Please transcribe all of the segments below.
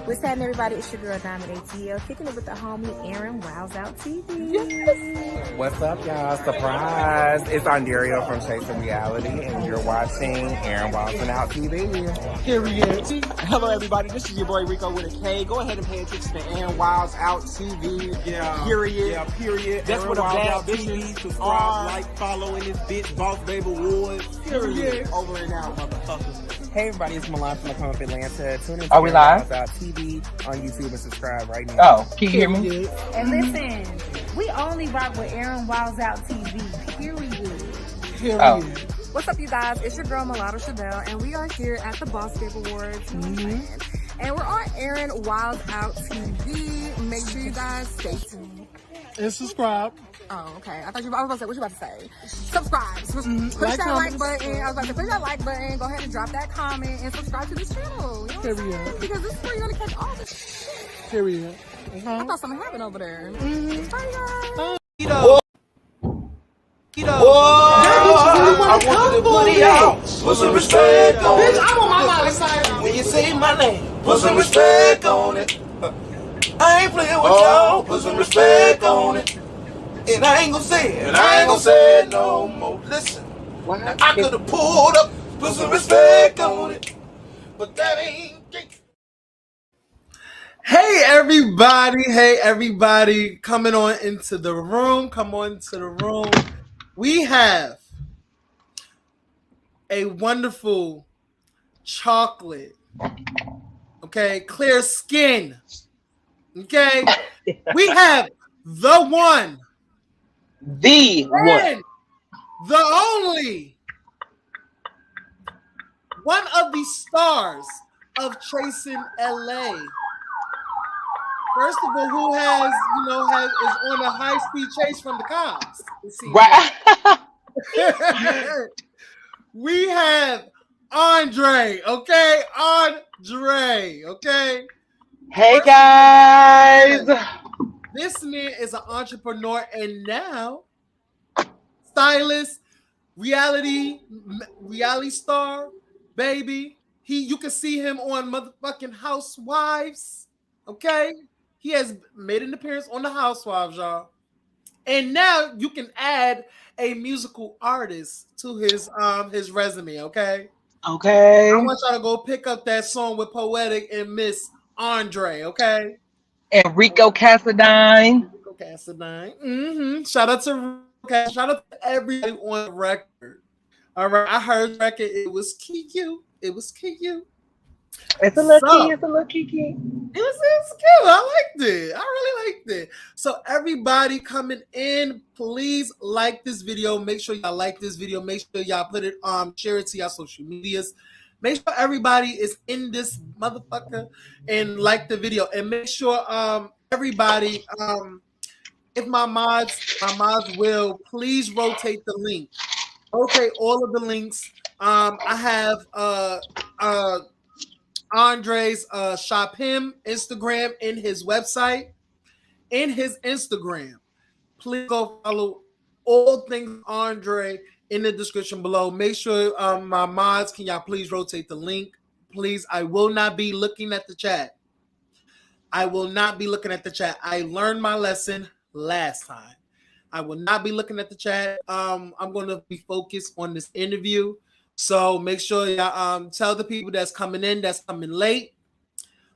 What's happening, everybody? It's your girl, Diamond ATL, kicking it with the homie Aaron Wiles Out TV. Yes. What's up, y'all? Surprise! It's Ondario from Chasing Reality, and you're watching Aaron Wiles Out TV. Period. Hello, everybody. This is your boy Rico with a K. Go ahead and pay attention to Aaron Wiles Out TV. Yeah. Period. Yeah, period. That's what a bad TV. Subscribe, like, follow in this bitch, Boss Baby Woods. Period. Over and out, motherfuckers. Hey, everybody. It's Milan from the Come Up Atlanta. Tune in to Are we Aaron live? Wiles Out TV on YouTube and subscribe right now. Oh, can you hear me? And listen, we only rock with Aaron Wiles Out TV. Period. Oh. What's up, you guys? It's your girl, Mulatto Chabelle, and we are here at the Boss Babe Awards. And we're on Aaron Wiles Out TV. Make sure you guys stay tuned. And subscribe. Oh, okay. I was about to say, what you about to say? Subscribe. Push Like, that comment, like button. I was about to push that like button. Go ahead and drop that comment and subscribe to this channel. You know what I'm Period. saying? Because this is where you're going to catch all this shit. Period. I thought something happened over there. Bye, guys. I want you to put it out. Put some respect on it. I'm on my mother's side. When you say my name, put some respect on it. I ain't playing with y'all. Put some respect on it. And I ain't gonna say it. And I ain't gonna say it no more. Listen, now I could have pulled up, put some respect on it. But that ain't. Hey everybody, coming on into the room. Come on into the room. We have a wonderful chocolate, okay, clear skin, okay. We have the one, The one. and the only one of the stars of Chasing LA. First of all, who has is on a high-speed chase from the cops? Right. We have Andre, okay? Andre, okay? Hey guys. This man is an entrepreneur and now stylist, reality star, baby. You can see him on motherfucking Housewives, okay? He has made an appearance on the Housewives, y'all. And now you can add a musical artist to his resume, okay? Okay. I want y'all to go pick up that song with Poetic and Miss Andre, okay? Enrico Cassadine. Rico Cassadine. Shout out to everybody on the record. All right, I heard the record. It was cute. It's a little kiki. It was cute. I liked it. I really liked it. So everybody coming in, please like this video. Make sure y'all like this video. Make sure y'all put it share it to y'all social medias. Make sure everybody is in this motherfucker and like the video. And make sure everybody if my mods will please rotate the link. Rotate all of the links. I have Andre's shop him Instagram in his website, in his Instagram. Please go follow all things Andre in the description below. Make sure my mods, can y'all please rotate the link? Please, I will not be looking at the chat. I learned my lesson last time. I will not be looking at the chat. I'm going to be focused on this interview. So make sure y'all tell the people that's coming late,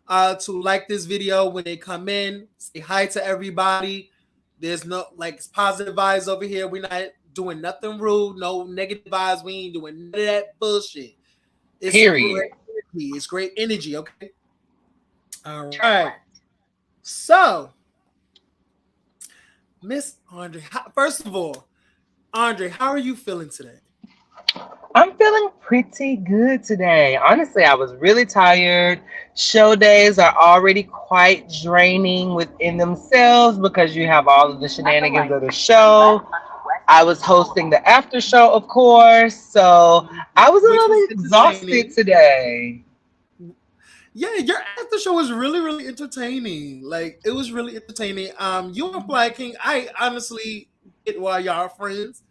to like this video when they come in. Say hi to everybody. There's no it's positive vibes over here. We're not doing nothing rude, no negative vibes. We ain't doing none of that bullshit. It's Period. It's great energy, okay? All right. So, Miss Andre, first of all, Andre, how are you feeling today? I'm feeling pretty good today. Honestly, I was really tired. Show days are already quite draining within themselves because you have all of the shenanigans of the show. I was hosting the after show, of course, so I was a little exhausted today. Yeah, your after show was really, really entertaining. Like, it was really entertaining. You and Fly King, I honestly get why y'all are friends.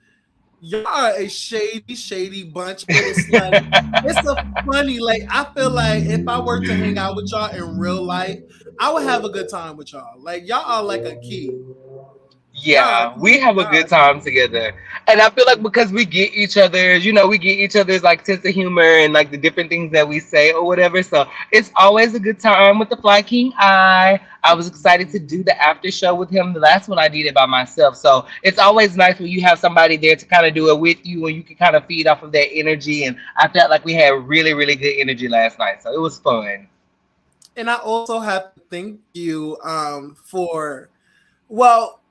Y'all are a shady bunch, but it's like it's a funny. Like I feel like if I were to hang out with y'all in real life, I would have a good time with y'all. Like y'all are like a key. Y'all, Yeah, we have a y'all are good a key. time together. And I feel like because we get each other's, we get each other's like sense of humor and like the different things that we say or whatever. So it's always a good time with the Fly King. I was excited to do the after show with him. The last one I did it by myself. So it's always nice when you have somebody there to kind of do it with you and you can kind of feed off of that energy. And I felt like we had really, really good energy last night. So it was fun. And I also have to thank you for well,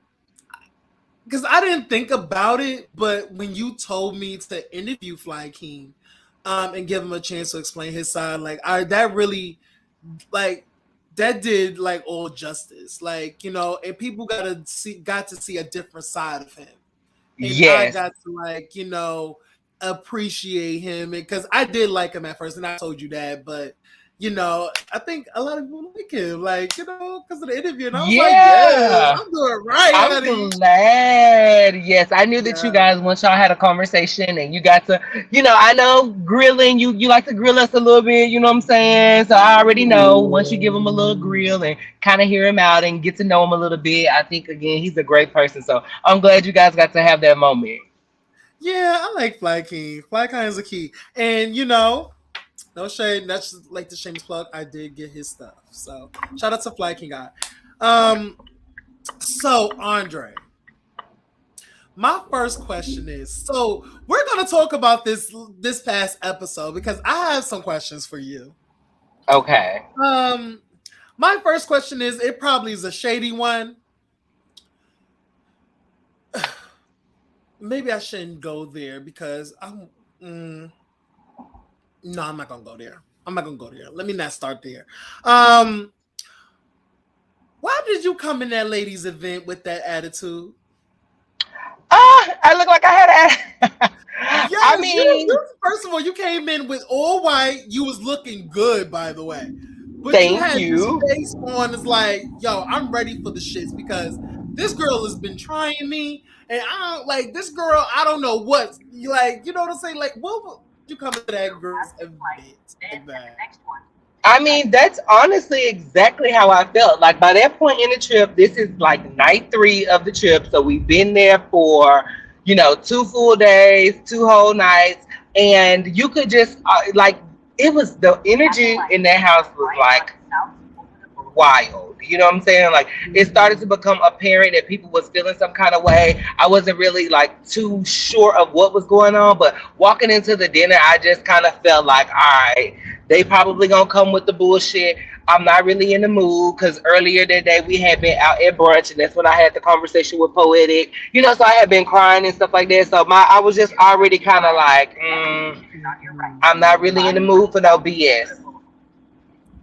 because I didn't think about it, but when you told me to interview Fly King and give him a chance to explain his side, like that really like that did like all justice. Like, and people got to see a different side of him. And I Yes. got to like, appreciate him because I did like him at first and I told you that, but I think a lot of people like him, like, because of the interview. And I was like, yes, Yeah. I'm doing right, I'm honey. glad. Yes, I knew that you Yeah. guys, once y'all had a conversation and you got to, I know grilling, you like to grill us a little bit, you know what I'm saying? So I already know once you give him a little grill and kind of hear him out and get to know him a little bit, I think, again, he's a great person. So I'm glad you guys got to have that moment. Yeah, I like Fly King. Fly King is a key. And no shade. That's just like the shameless plug. I did get his stuff. So shout out to Fly King guy. So Andre, my first question is: so we're gonna talk about this past episode because I have some questions for you. Okay. Um, my first question is: it probably is a shady one. Maybe I shouldn't go there because I'm. No, I'm not gonna go there. I'm not gonna go there. Let me not start there. Um, why did you come in that ladies' event with that attitude? I look like I had I Yes, mean, first of all, you came in with all white. You was looking good, by the way. But you thank had this you. face on. It's like, yo, I'm ready for the shits because this girl has been trying me, and I don't like this girl. I don't know what, like, you know what I'm saying? Like, what would you come to that girl's event like that? I mean, that's honestly exactly how I felt. Like by that point in the trip, this is like night 3 of the trip. So we've been there for, 2 full days, 2 whole nights. And you could just, like, it was the energy in that house was like wild. You know what I'm saying? Like it started to become apparent that people was feeling some kind of way. I wasn't really like too sure of what was going on, but walking into the dinner, I just kind of felt like, all right, they probably gonna come with the bullshit. I'm not really in the mood because earlier that day we had been out at brunch and that's when I had the conversation with Poetic. So I had been crying and stuff like that. So I was just already kind of like, I'm not really in the mood for no BS.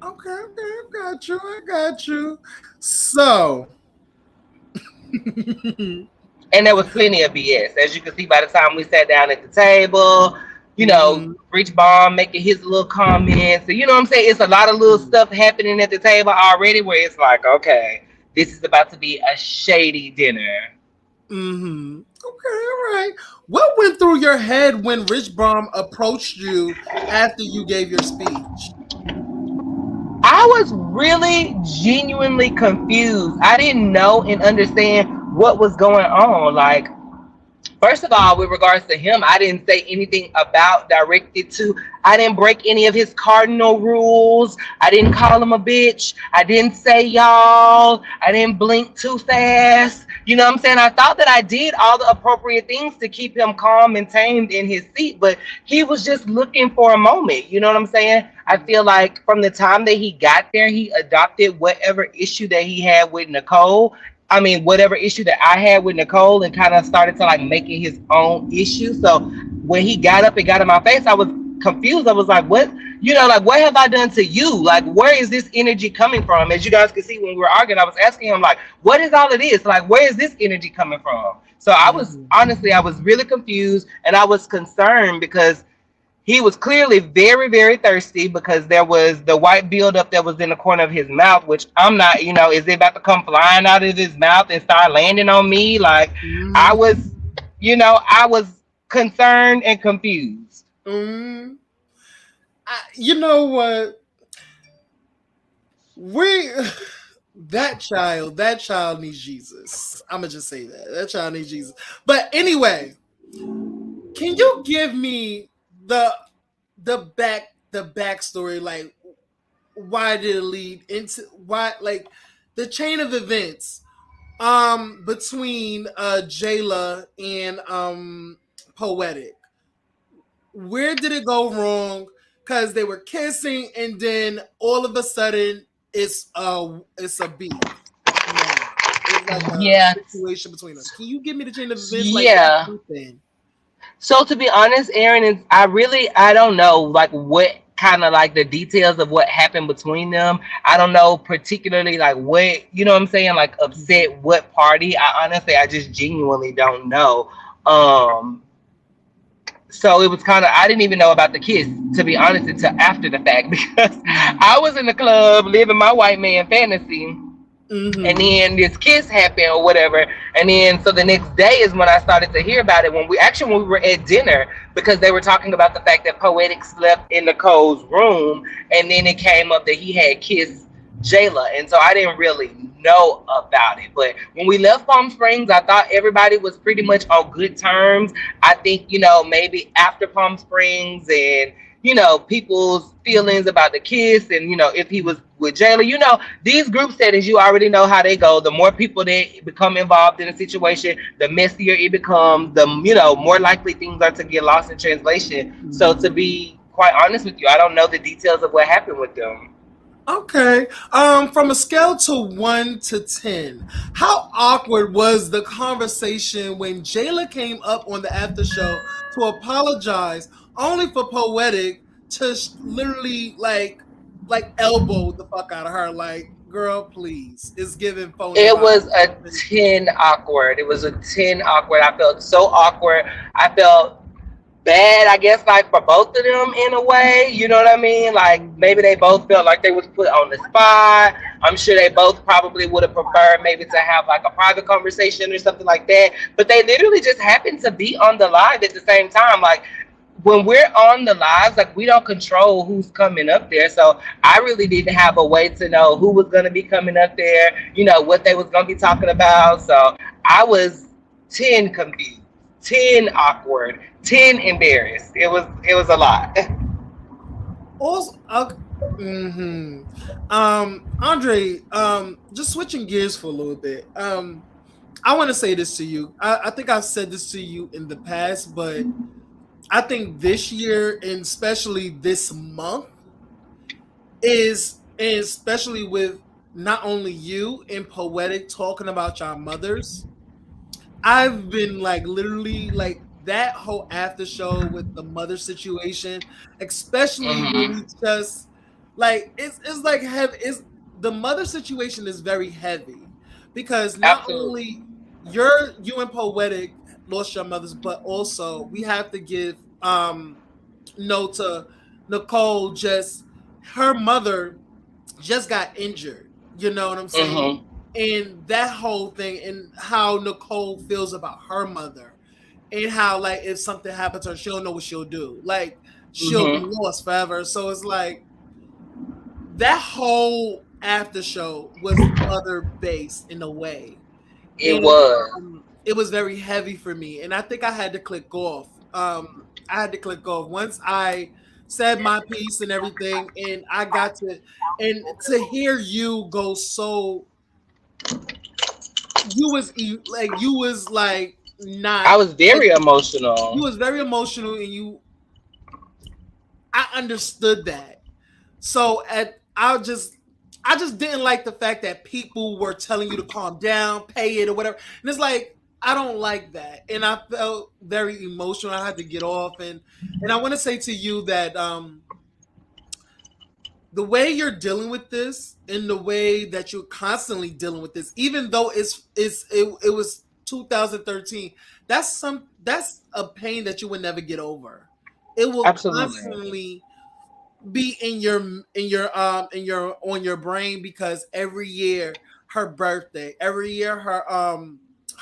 Okay, I got you. I got you. So, And there was plenty of BS. As you can see by the time we sat down at the table, mhm. Rich Bomb making his little comments. So, you know what I'm saying? It's a lot of little stuff happening at the table already where it's like, okay, this is about to be a shady dinner. Okay, all right. What went through your head when Rich Brom approached you after you gave your speech? I was really genuinely confused. I didn't know and understand what was going on. Like, first of all, with regards to him, I didn't say anything about directed to. I didn't break any of his cardinal rules. I didn't call him a bitch. I didn't say y'all. I didn't blink too fast. You know what I'm saying? I thought that I did all the appropriate things to keep him calm and tamed in his seat, but he was just looking for a moment. You know what I'm saying? I feel like from the time that he got there, he adopted whatever issue that he had with Nicole. I mean, whatever issue that I had with Nicole and kind of started to like making his own issue. So when he got up and got in my face, I was confused. I was like, what? Like, what have I done to you? Like, where is this energy coming from? As you guys can see when we were arguing, I was asking him, like, what is all of this? Like, where is this energy coming from? So I was, honestly, I was really confused and I was concerned because he was clearly very, very thirsty because there was the white buildup that was in the corner of his mouth, which I'm not, is it about to come flying out of his mouth and start landing on me? Like, I Mhm. was, I was concerned and confused. Mm, you know what? We that child needs Jesus. I'm gonna just say that child needs Jesus. But anyway, can you give me the the backstory? Like, why did it lead into why like the chain of events between Jayla and Poetic? Where did it go wrong? Because they were kissing, and then all of a sudden it's a beef now. It's like a Yeah, situation between them. Can you give me the chain of events? Like what yeah. happened? So to be honest, Aaron, is I don't know like what kind of like the details of what happened between them. I don't know particularly like what you know what I'm saying, like upset what party. I just genuinely don't know. Um so it was kind of I didn't even know about the kiss to be honest until after the fact because I was in the club living my white man fantasy and Mm-hmm. then this kiss happened or whatever, and then so the next day is when I started to hear about it when we were at dinner because they were talking about the fact that Poetic slept in Nicole's room, and then it came up that he had kissed Jayla, and so I didn't really know about it. But when we left Palm Springs, I thought everybody was pretty much on good terms. I think maybe after Palm Springs and people's feelings about the kiss and if he was with Jayla, these group settings, you already know how they go. The more people that become involved in a situation, the messier it becomes, the more likely things are to get lost in translation. So to be quite honest with you, I don't know the details of what happened with them. Okay. From a scale to 1 to 10, how awkward was the conversation when Jayla came up on the after show to apologize, only for Poetic to literally elbow the fuck out of her? Like, girl, please. It's giving phony It vibes. was a 10 awkward. It was a 10 awkward. I felt so awkward. I felt bad, I guess, like for both of them in a way. You know what I mean? Like maybe they both felt like they was put on the spot. I'm sure they both probably would have preferred maybe to have like a private conversation or something like that. But they literally just happened to be on the live at the same time. Like when we're on the lives, like we don't control who's coming up there. So I really didn't have a way to know who was gonna be coming up there, what they was gonna be talking about. So I was 10 confused, 10 awkward, 10 embarrassed. It was a lot. Also, Andre, just switching gears for a little bit. I want to say this to you. I think I've said this to you in the past, but I think this year and especially this month and especially with not only you and Poetic talking about your mothers, I've been like literally like that whole after show with the mother situation, especially when we Hmm. just like it's like heavy. It's the mother situation is very heavy because not Absolutely. only you and Poetic lost your mothers, but also we have to give note to Nicole. Just her mother just got injured. You know what I'm saying? Hmm. And that whole thing and how Nicole feels about her mother and how like if something happens to her, she'll know what she'll do. Like she'll be Hmm. lost forever. So it's like that whole after show was mother based in a way. It And was. it was very heavy for me. And I think I had to click off. I had to click off once I said my piece and everything, and I got to hear you go so you was like not I was like very you emotional. was very emotional and I understood that. So I just didn't like the fact that people were telling you to calm down, pay it or whatever. And it's like I don't like that. And I felt very emotional. I had to get off and I want to say to you that the way you're dealing with this and the way that you're constantly dealing with this, even though it was 2013, that's a pain that you would never get over. It will Absolutely. constantly be in your on your brain because every year her birthday, every year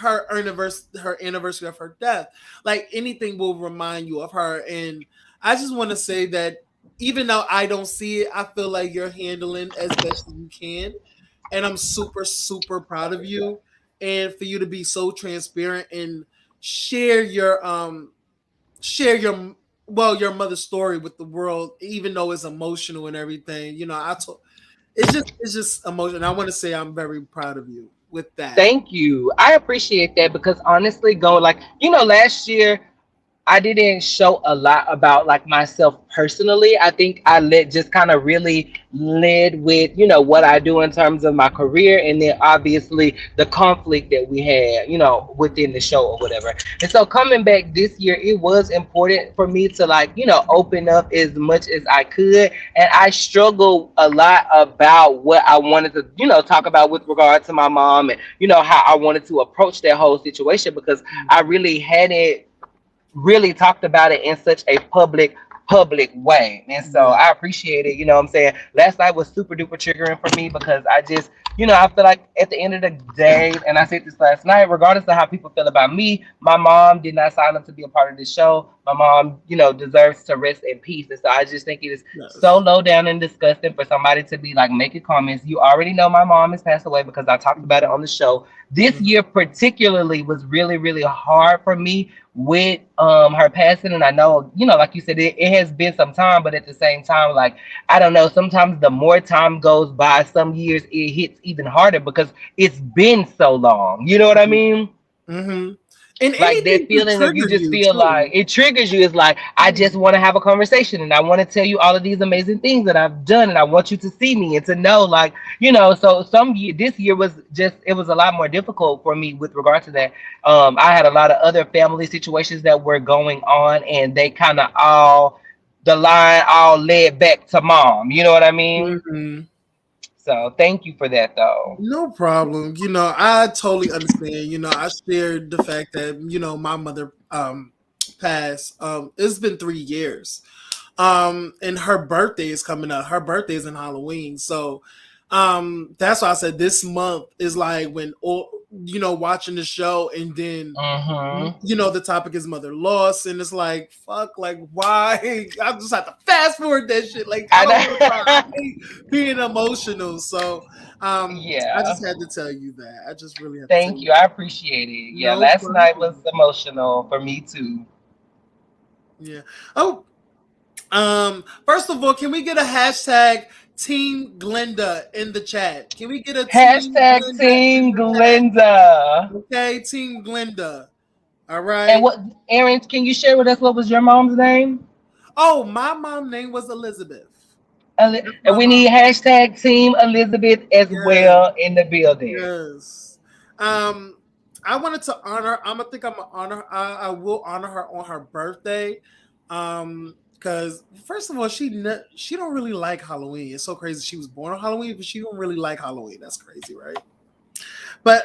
her anniversary of her death. Like anything will remind you of her. And I just want to say that even though I don't see it, I feel like you're handling as best as you can. And I'm super, super proud of you. And for you to be so transparent and share your share your your mother's story with the world, even though it's emotional and everything. You know, it's just emotional. I want to say I'm very proud of you with that. Thank you. I appreciate that because honestly, going like, last year I didn't show a lot about like myself personally. I think I let just kind of really led with, what I do in terms of my career and then obviously the conflict that we had, within the show or whatever. And so coming back this year, it was important for me to like, open up as much as I could. And I struggled a lot about what I wanted to, talk about with regard to my mom and, how I wanted to approach that whole situation because I really hadn't really talked about it in such a public way. And so I appreciate it. You know what I'm saying? Last night was super duper triggering for me because I just, I feel like at the end of the day, and I said this last night, regardless of how people feel about me, my mom did not sign up to be a part of this show. My mom, deserves to rest in peace. And so I just think it is so low down and disgusting for somebody to be like making comments. You already know my mom has passed away because I talked about it on the show. This year particularly was really, really hard for me with her passing. And I know, like you said, it has been some time, but at the same time, like, I don't know, sometimes the more time goes by, some years it hits even harder because it's been so long. You know what I mean? Mm-hmm. And like that feeling of you just feel like it triggers you. It's like, I just want to have a conversation and I want to tell you all of these amazing things that I've done and I want you to see me and to know, like, so this year it was a lot more difficult for me with regard to that. I had a lot of other family situations that were going on and they kind of the line all led back to mom. You know what I mean? Mm-hmm. So thank you for that, though. No problem. I totally understand. I shared the fact that my mother passed. It's been 3 years. And her birthday is coming up. Her birthday is in Halloween, so that's why I said this month is like when watching the show and then the topic is mother loss and it's like fuck, like why I just have to fast forward that shit. Like I don't want to hate being emotional, so I just had to tell you that. I just really have to thank you. I appreciate it. Yeah, no last night was emotional for me too. Yeah. Oh, first of all, can we get a hashtag Team Glenda in the chat? Can we get a hashtag Team Glenda? Okay, Team Glenda. All right. And what, Aaron? Can you share with us what was your mom's name? Oh, my mom's name was Elizabeth. And we need hashtag Team Elizabeth as well in the building. Yes. I wanted to honor. I will honor her on her birthday. Because first of all, she don't really like Halloween. It's so crazy. She was born on Halloween, but she don't really like Halloween. That's crazy, right? But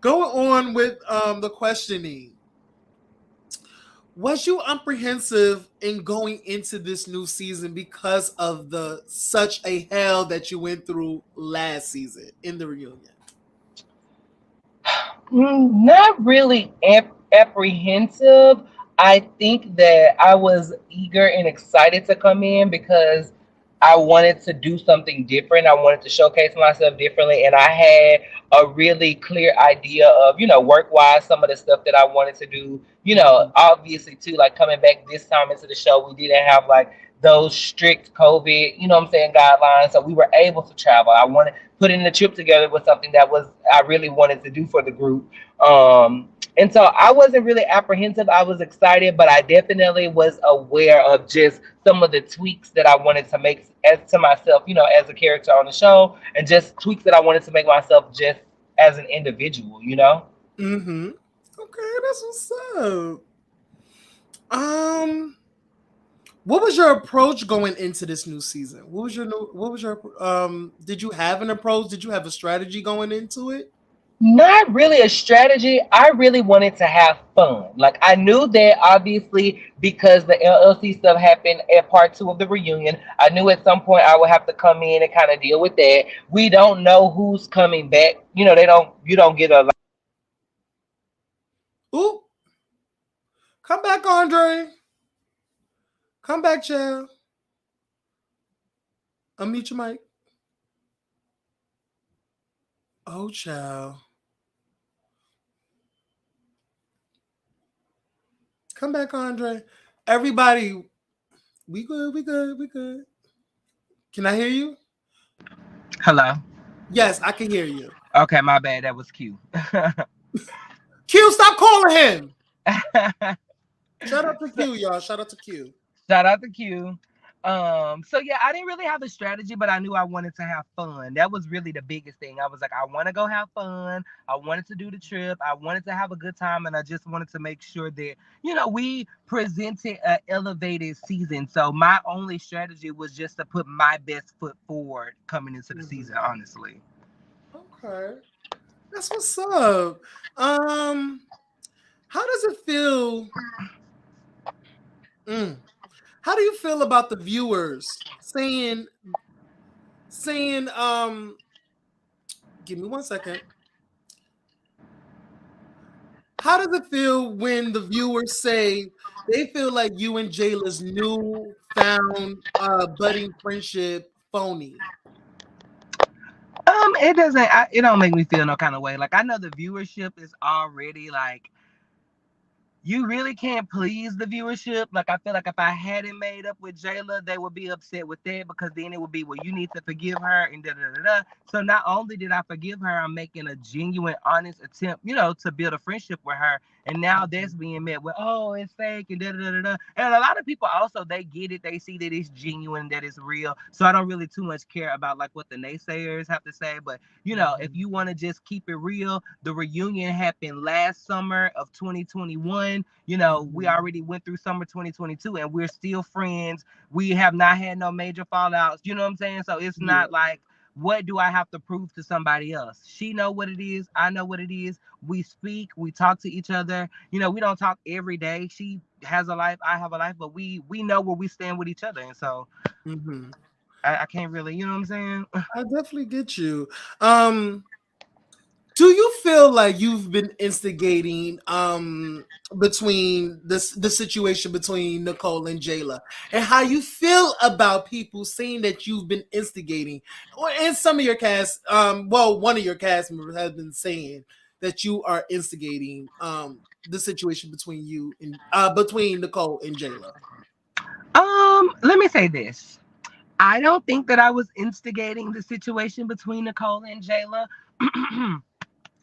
going on with the questioning. Was you apprehensive in going into this new season because of such a hell that you went through last season in the reunion? Not really apprehensive. I think that I was eager and excited to come in because I wanted to do something different. I wanted to showcase myself differently. And I had a really clear idea of, work-wise, some of the stuff that I wanted to do. Obviously, too, like coming back this time into the show, we didn't have like those strict COVID, guidelines. So we were able to travel. I wanted putting the trip together was something that I really wanted to do for the group. And so I wasn't really apprehensive. I was excited, but I definitely was aware of just some of the tweaks that I wanted to make as to myself, as a character on the show, and just tweaks that I wanted to make myself just as an individual, Mm-hmm. Okay, that's what's up. What was your approach going into this new season? Did you have an approach? Did you have a strategy going into it? Not really a strategy. I really wanted to have fun. Like I knew that obviously because the LLC stuff happened at part 2 of the reunion, I knew at some point I would have to come in and kind of deal with that. We don't know who's coming back. You don't get a Oop. Come back, Andre. Come back, child. Unmute your mic. Oh, child. Come back, Andre. Everybody, we good, we good, we good. Can I hear you? Hello. Yes, I can hear you. Okay, my bad. That was Q. Q, stop calling him. Shout out to Q, y'all. Shout out to Q. Shout out to Q. So yeah, I didn't really have a strategy, but I knew I wanted to have fun. That was really the biggest thing. I was like, I want to go have fun. I wanted to do the trip. I wanted to have a good time, and I just wanted to make sure that we presented an elevated season. So my only strategy was just to put my best foot forward coming into the season. Honestly. Okay, that's what's up. How does it feel? How do you feel about the viewers saying, give me 1 second. How does it feel when the viewers say they feel like you and Jayla's new found budding friendship phony? It doesn't. It don't make me feel no kind of way. Like I know the viewership is already like. You really can't please the viewership. Like I feel like if I hadn't made up with Jayla, they would be upset with that because then it would be, well, you need to forgive her and da da da da. So not only did I forgive her, I'm making a genuine, honest attempt, to build a friendship with her. And now that's being met with, oh, it's fake and da da da da. And a lot of people also they get it, they see that it's genuine, that it's real. So I don't really too much care about like what the naysayers have to say. But if you want to just keep it real, the reunion happened last summer of 2021. We already went through summer 2022 and we're still friends. We have not had no major fallouts. You know what I'm saying? So it's not like, what do I have to prove to somebody else? She know what it is. I know what it is. We speak, we talk to each other. We don't talk every day. She has a life, I have a life, but we know where we stand with each other. And so I can't really, you know what I'm saying? I definitely get you. Do you feel like you've been instigating between the situation between Nicole and Jayla, and how you feel about people saying that you've been instigating? And some of your cast, one of your cast members has been saying that you are instigating the situation between you and between Nicole and Jayla. Let me say this. I don't think that I was instigating the situation between Nicole and Jayla.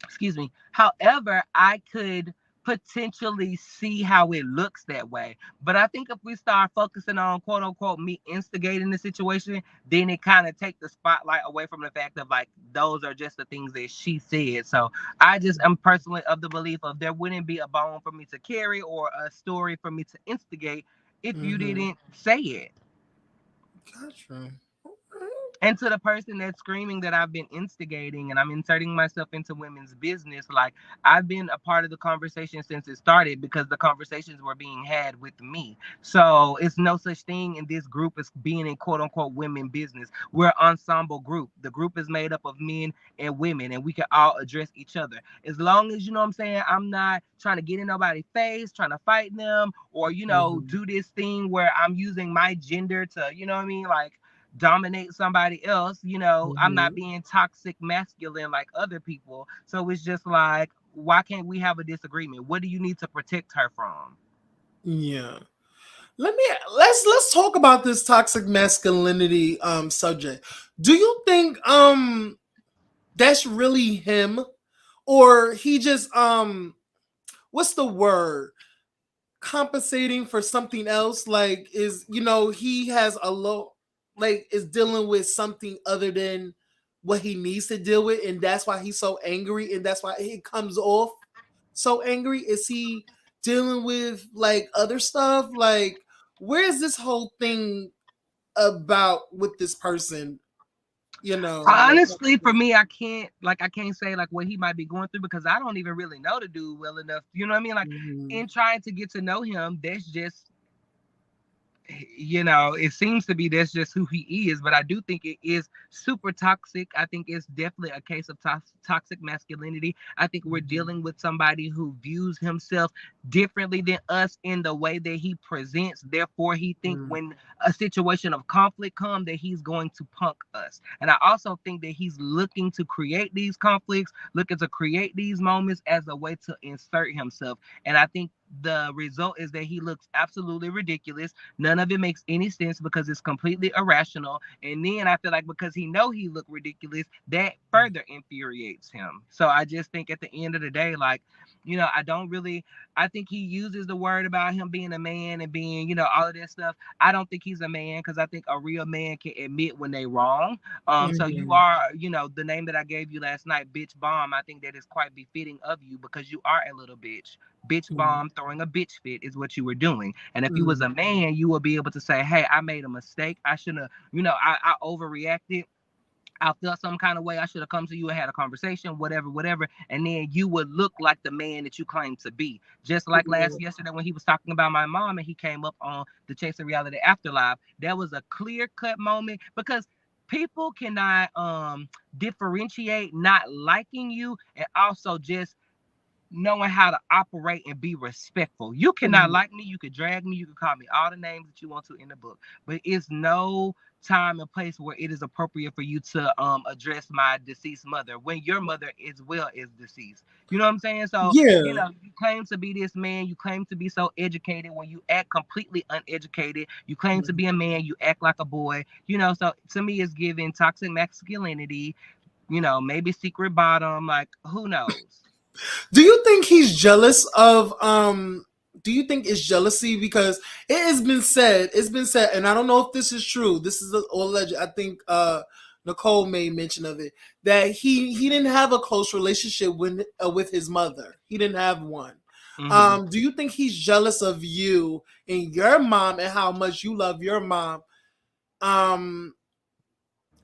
Excuse me. However, I could potentially see how it looks that way. But I think if we start focusing on quote unquote me instigating the situation, then it kind of take the spotlight away from the fact of like those are just the things that she said. So I just am personally of the belief of there wouldn't be a bone for me to carry or a story for me to instigate if you didn't say it. Gotcha. And to the person that's screaming that I've been instigating and I'm inserting myself into women's business, like I've been a part of the conversation since it started because the conversations were being had with me. So it's no such thing in this group as being in quote unquote women business. We're an ensemble group. The group is made up of men and women and we can all address each other. As long as, you know what I'm saying, I'm not trying to get in nobody's face, trying to fight them or, do this thing where I'm using my gender to, you know what I mean? Like, dominate somebody else, I'm not being toxic masculine like other people. So it's just like, why can't we have a disagreement? What do you need to protect her from? Yeah. Let's talk about this toxic masculinity subject. Do you think that's really him, or he just what's the word, compensating for something else? Like, is he has a low, like, is dealing with something other than what he needs to deal with, and that's why he's so angry, and that's why he comes off so angry? Is he dealing with like other stuff? Like, where's this whole thing about with this person? Honestly, for me, I can't say like what he might be going through because I don't even really know the dude well enough. You know what I mean? Like in trying to get to know him, that's just you know, it seems to be that's just who he is, but I do think it is super toxic. I think it's definitely a case of toxic masculinity. I think we're dealing with somebody who views himself differently than us in the way that he presents. Therefore, he think Mm, when a situation of conflict comes that he's going to punk us. And I also think that he's looking to create these conflicts, looking to create these moments as a way to insert himself. And I think the result is that he looks absolutely ridiculous. None of it makes any sense because it's completely irrational. And then I feel like because he know he look ridiculous, that further infuriates him. So I just think at the end of the day, like, you know, I think he uses the word about him being a man and being, you know, all of that stuff. I don't think he's a man because I think a real man can admit when they wrong. So you mm, are, you know, the name that I gave you last night, bitch bomb. I think that is quite befitting of you because you are a little bitch. Bitch mm, bomb, throwing a bitch fit is what you were doing. And if you was mm, a man, you would be able to say, hey, I made a mistake. I shouldn't have, you know, I overreacted. I felt some kind of way. I should have come to you and had a conversation, whatever, whatever. And then you would look like the man that you claim to be. Just like mm, yesterday when he was talking about my mom and he came up on the Chasing Reality Afterlife, that was a clear cut moment because people cannot differentiate not liking you and also just knowing how to operate and be respectful. You cannot mm. like me, you could drag me, you could call me all the names that you want to in the book, but it's no time and place where it is appropriate for you to address my deceased mother when your mother as well is deceased. You know what I'm saying? So, you Yeah. know, you claim to be this man, you claim to be so educated when you act completely uneducated. You claim to Mm. be a man, you act like a boy. You know, so to me it's giving toxic masculinity, you know, maybe secret bottom, like who knows? Do you think he's jealous of do you think it's jealousy? Because it's been said, and I don't know if this is true. This is all alleged. I think Nicole made mention of it that he didn't have a close relationship with his mother. He didn't have one. Hmm. Do you think he's jealous of you and your mom and how much you love your mom? Um,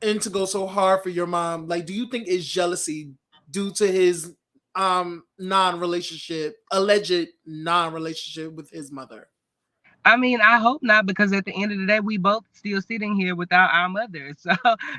and to go so hard for your mom, like, do you think it's jealousy due to his non-relationship, alleged non-relationship with his mother? I mean, I hope not, because at the end of the day, we both still sitting here without our mothers. So,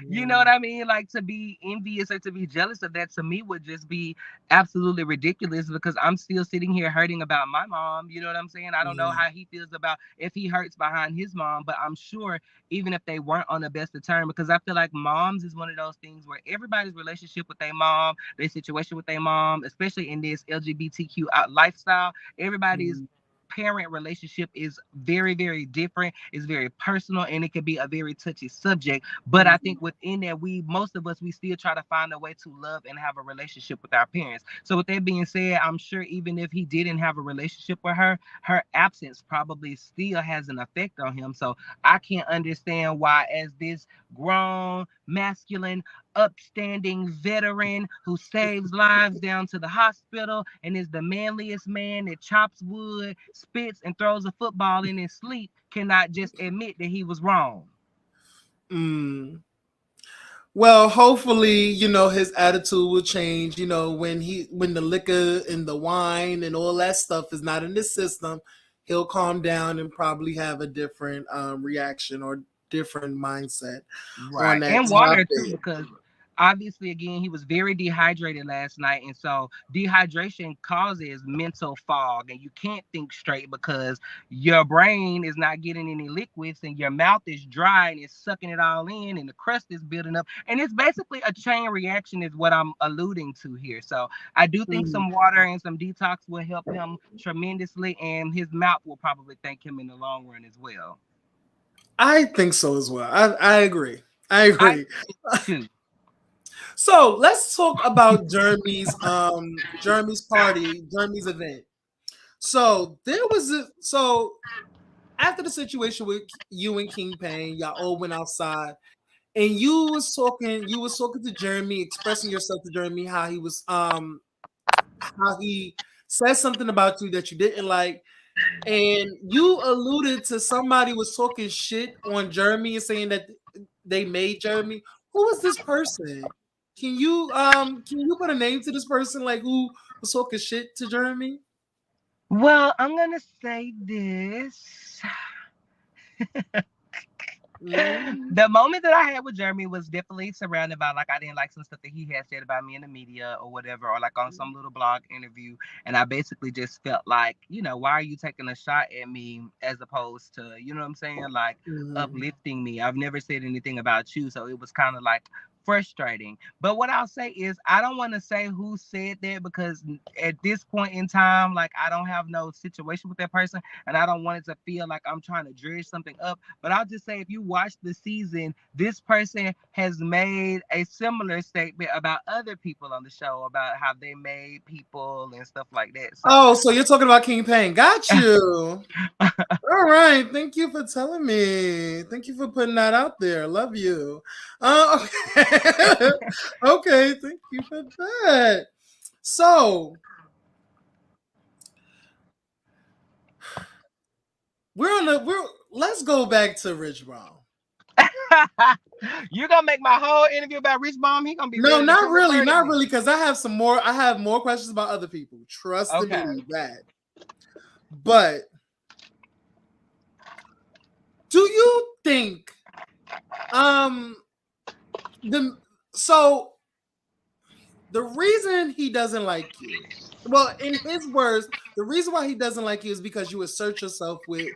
you know what Mm, I mean? Like to be envious or to be jealous of that to me would just be absolutely ridiculous because I'm still sitting here hurting about my mom. You know what I'm saying? I don't know yeah. how he feels about if he hurts behind his mom, but I'm sure even if they weren't on the best of terms, because I feel like moms is one of those things where everybody's relationship with their mom, their situation with their mom, especially in this LGBTQ lifestyle, everybody's Mm, parent relationship is very, very different. It's very personal and it can be a very touchy subject. But I mm, think within that, most of us, we still try to find a way to love and have a relationship with our parents. So with that being said, I'm sure even if he didn't have a relationship with her, her absence probably still has an effect on him. So I can't understand why, as this grown, masculine, upstanding veteran who saves lives down to the hospital and is the manliest man that chops wood, spits, and throws a football in his sleep cannot just admit that he was wrong. mm. Well, hopefully, his attitude will change. When the liquor and the wine and all that stuff is not in the system, he'll calm down and probably have a different reaction or different mindset on Right. that And water too, topic. because obviously again he was very dehydrated last night. And so dehydration causes mental fog and you can't think straight because your brain is not getting any liquids and your mouth is dry and it's sucking it all in and the crust is building up. And it's basically a chain reaction is what I'm alluding to here. So I do think Mm, some water and some detox will help him tremendously and his mouth will probably thank him in the long run as well. I think so as well. I agree. I I agree. too. So let's talk about Jeremy's party, Jeremy's event. So after the situation with you and King Pain, y'all all went outside and you was talking to Jeremy, expressing yourself to Jeremy how he said something about you that you didn't like, and you alluded to somebody was talking shit on Jeremy and saying that they made Jeremy. Who was this person? Can you put a name to this person, like who was talking shit to Jeremy? Well, I'm gonna say this. Mm-hmm. The moment that I had with Jeremy was definitely surrounded by like I didn't like some stuff that he had said about me in the media or whatever, or like on some little blog interview. And I basically just felt like, why are you taking a shot at me as opposed to, you know what I'm saying? Like Mm-hmm. uplifting me. I've never said anything about you. So it was kind of like frustrating. But what I'll say is I don't want to say who said that because at this point in time, like I don't have no situation with that person and I don't want it to feel like I'm trying to dredge something up. But I'll just say if you watch the season, this person has made a similar statement about other people on the show about how they made people and stuff like that. So Oh, so you're talking about King Pain. Got you. All right. Thank you for telling me. Thank you for putting that out there. Love you. Okay. Okay. Thank you for that. So let's go back to Rich Brown. you're gonna make my whole interview about Rich Bomb. He gonna be No, ready to not come really, refer to not me. really, because I have more questions about other people. Trust and Okay. believe that. But do you think the so the reason he doesn't like you, well, in his words, the reason why he doesn't like you is because you assert yourself with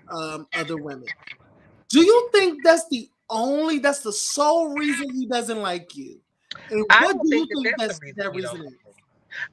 other women. Do you think that's the sole reason he doesn't like you? And I what don't do think you that think that's the reason that he don't reason like is? me.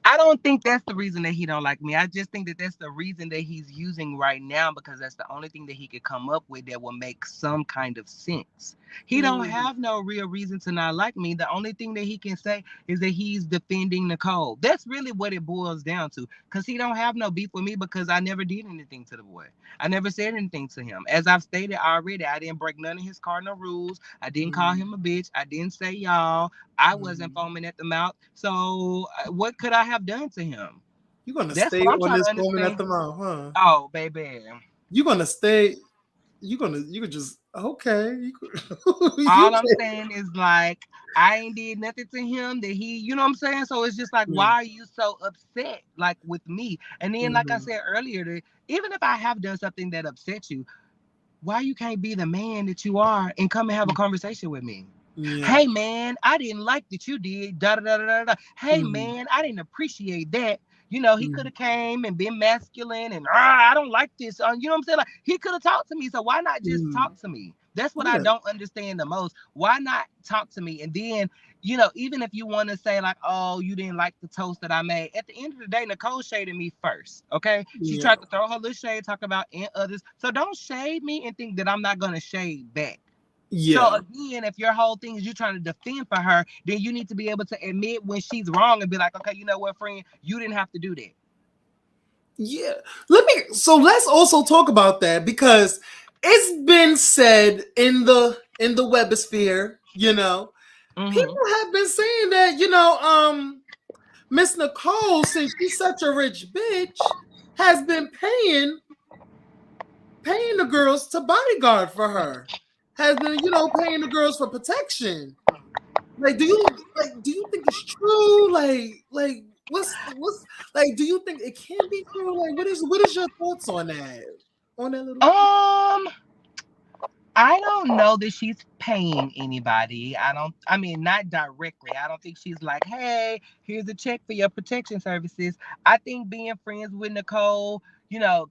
I don't think that's the reason that he don't like me. I just think that that's the reason that he's using right now because that's the only thing that he could come up with that will make some kind of sense. He don't Mm, have no real reason to not like me. The only thing that he can say is that he's defending Nicole. That's really what it boils down to. Because he don't have no beef with me because I never did anything to the boy. I never said anything to him. As I've stated already, I didn't break none of his cardinal rules. I didn't call mm, him a bitch. I didn't say y'all. I wasn't mm. foaming at the mouth. So what could I have done to him? You're gonna That's stay what I'm on trying this to moment at understand. the mouth, huh? Oh, baby. You're gonna stay. You could just okay. You could, you All I'm can. saying is like I ain't did nothing to him that he, you know what I'm saying? So it's just like, why Mm, are you so upset like with me? And then like I mhm, said earlier, even if I have done something that upsets you, why you can't be the man that you are and come and have a mm, conversation with me? yeah. Hey man, I didn't like that you did da da da da da. Hey Mhm, man, I didn't appreciate that. You know, he could mhm, have came and been masculine and I don't like this. You know what I'm saying? Like he could have talked to me. So why not just mhm. talk to me? That's what I Yeah. don't understand the most. Why not talk to me? And then, even if you want to say like, oh, you didn't like the toast that I made. At the end of the day, Nicole shaded me first. Okay, she Yeah. tried to throw her little shade, talk about and others. So don't shade me and think that I'm not gonna shade back. So Yeah. again, if your whole thing is you trying to defend for her, then you need to be able to admit when she's wrong and be like, okay, you know what, friend, you didn't have to do that. Yeah. Let's also talk about that because it's been said in the webosphere, Mm-hmm. people have been saying that, Miss Nicole, since she's such a rich bitch, has been paying the girls to bodyguard for her. Has been, paying the girls for protection. Like, do you think it's true? What's like? Do you think it can be true? Like, what is your thoughts on that? On that little. Um, I don't know that she's paying anybody. I mean, not directly. I don't think she's like, hey, here's a check for your protection services. I think being friends with Nicole,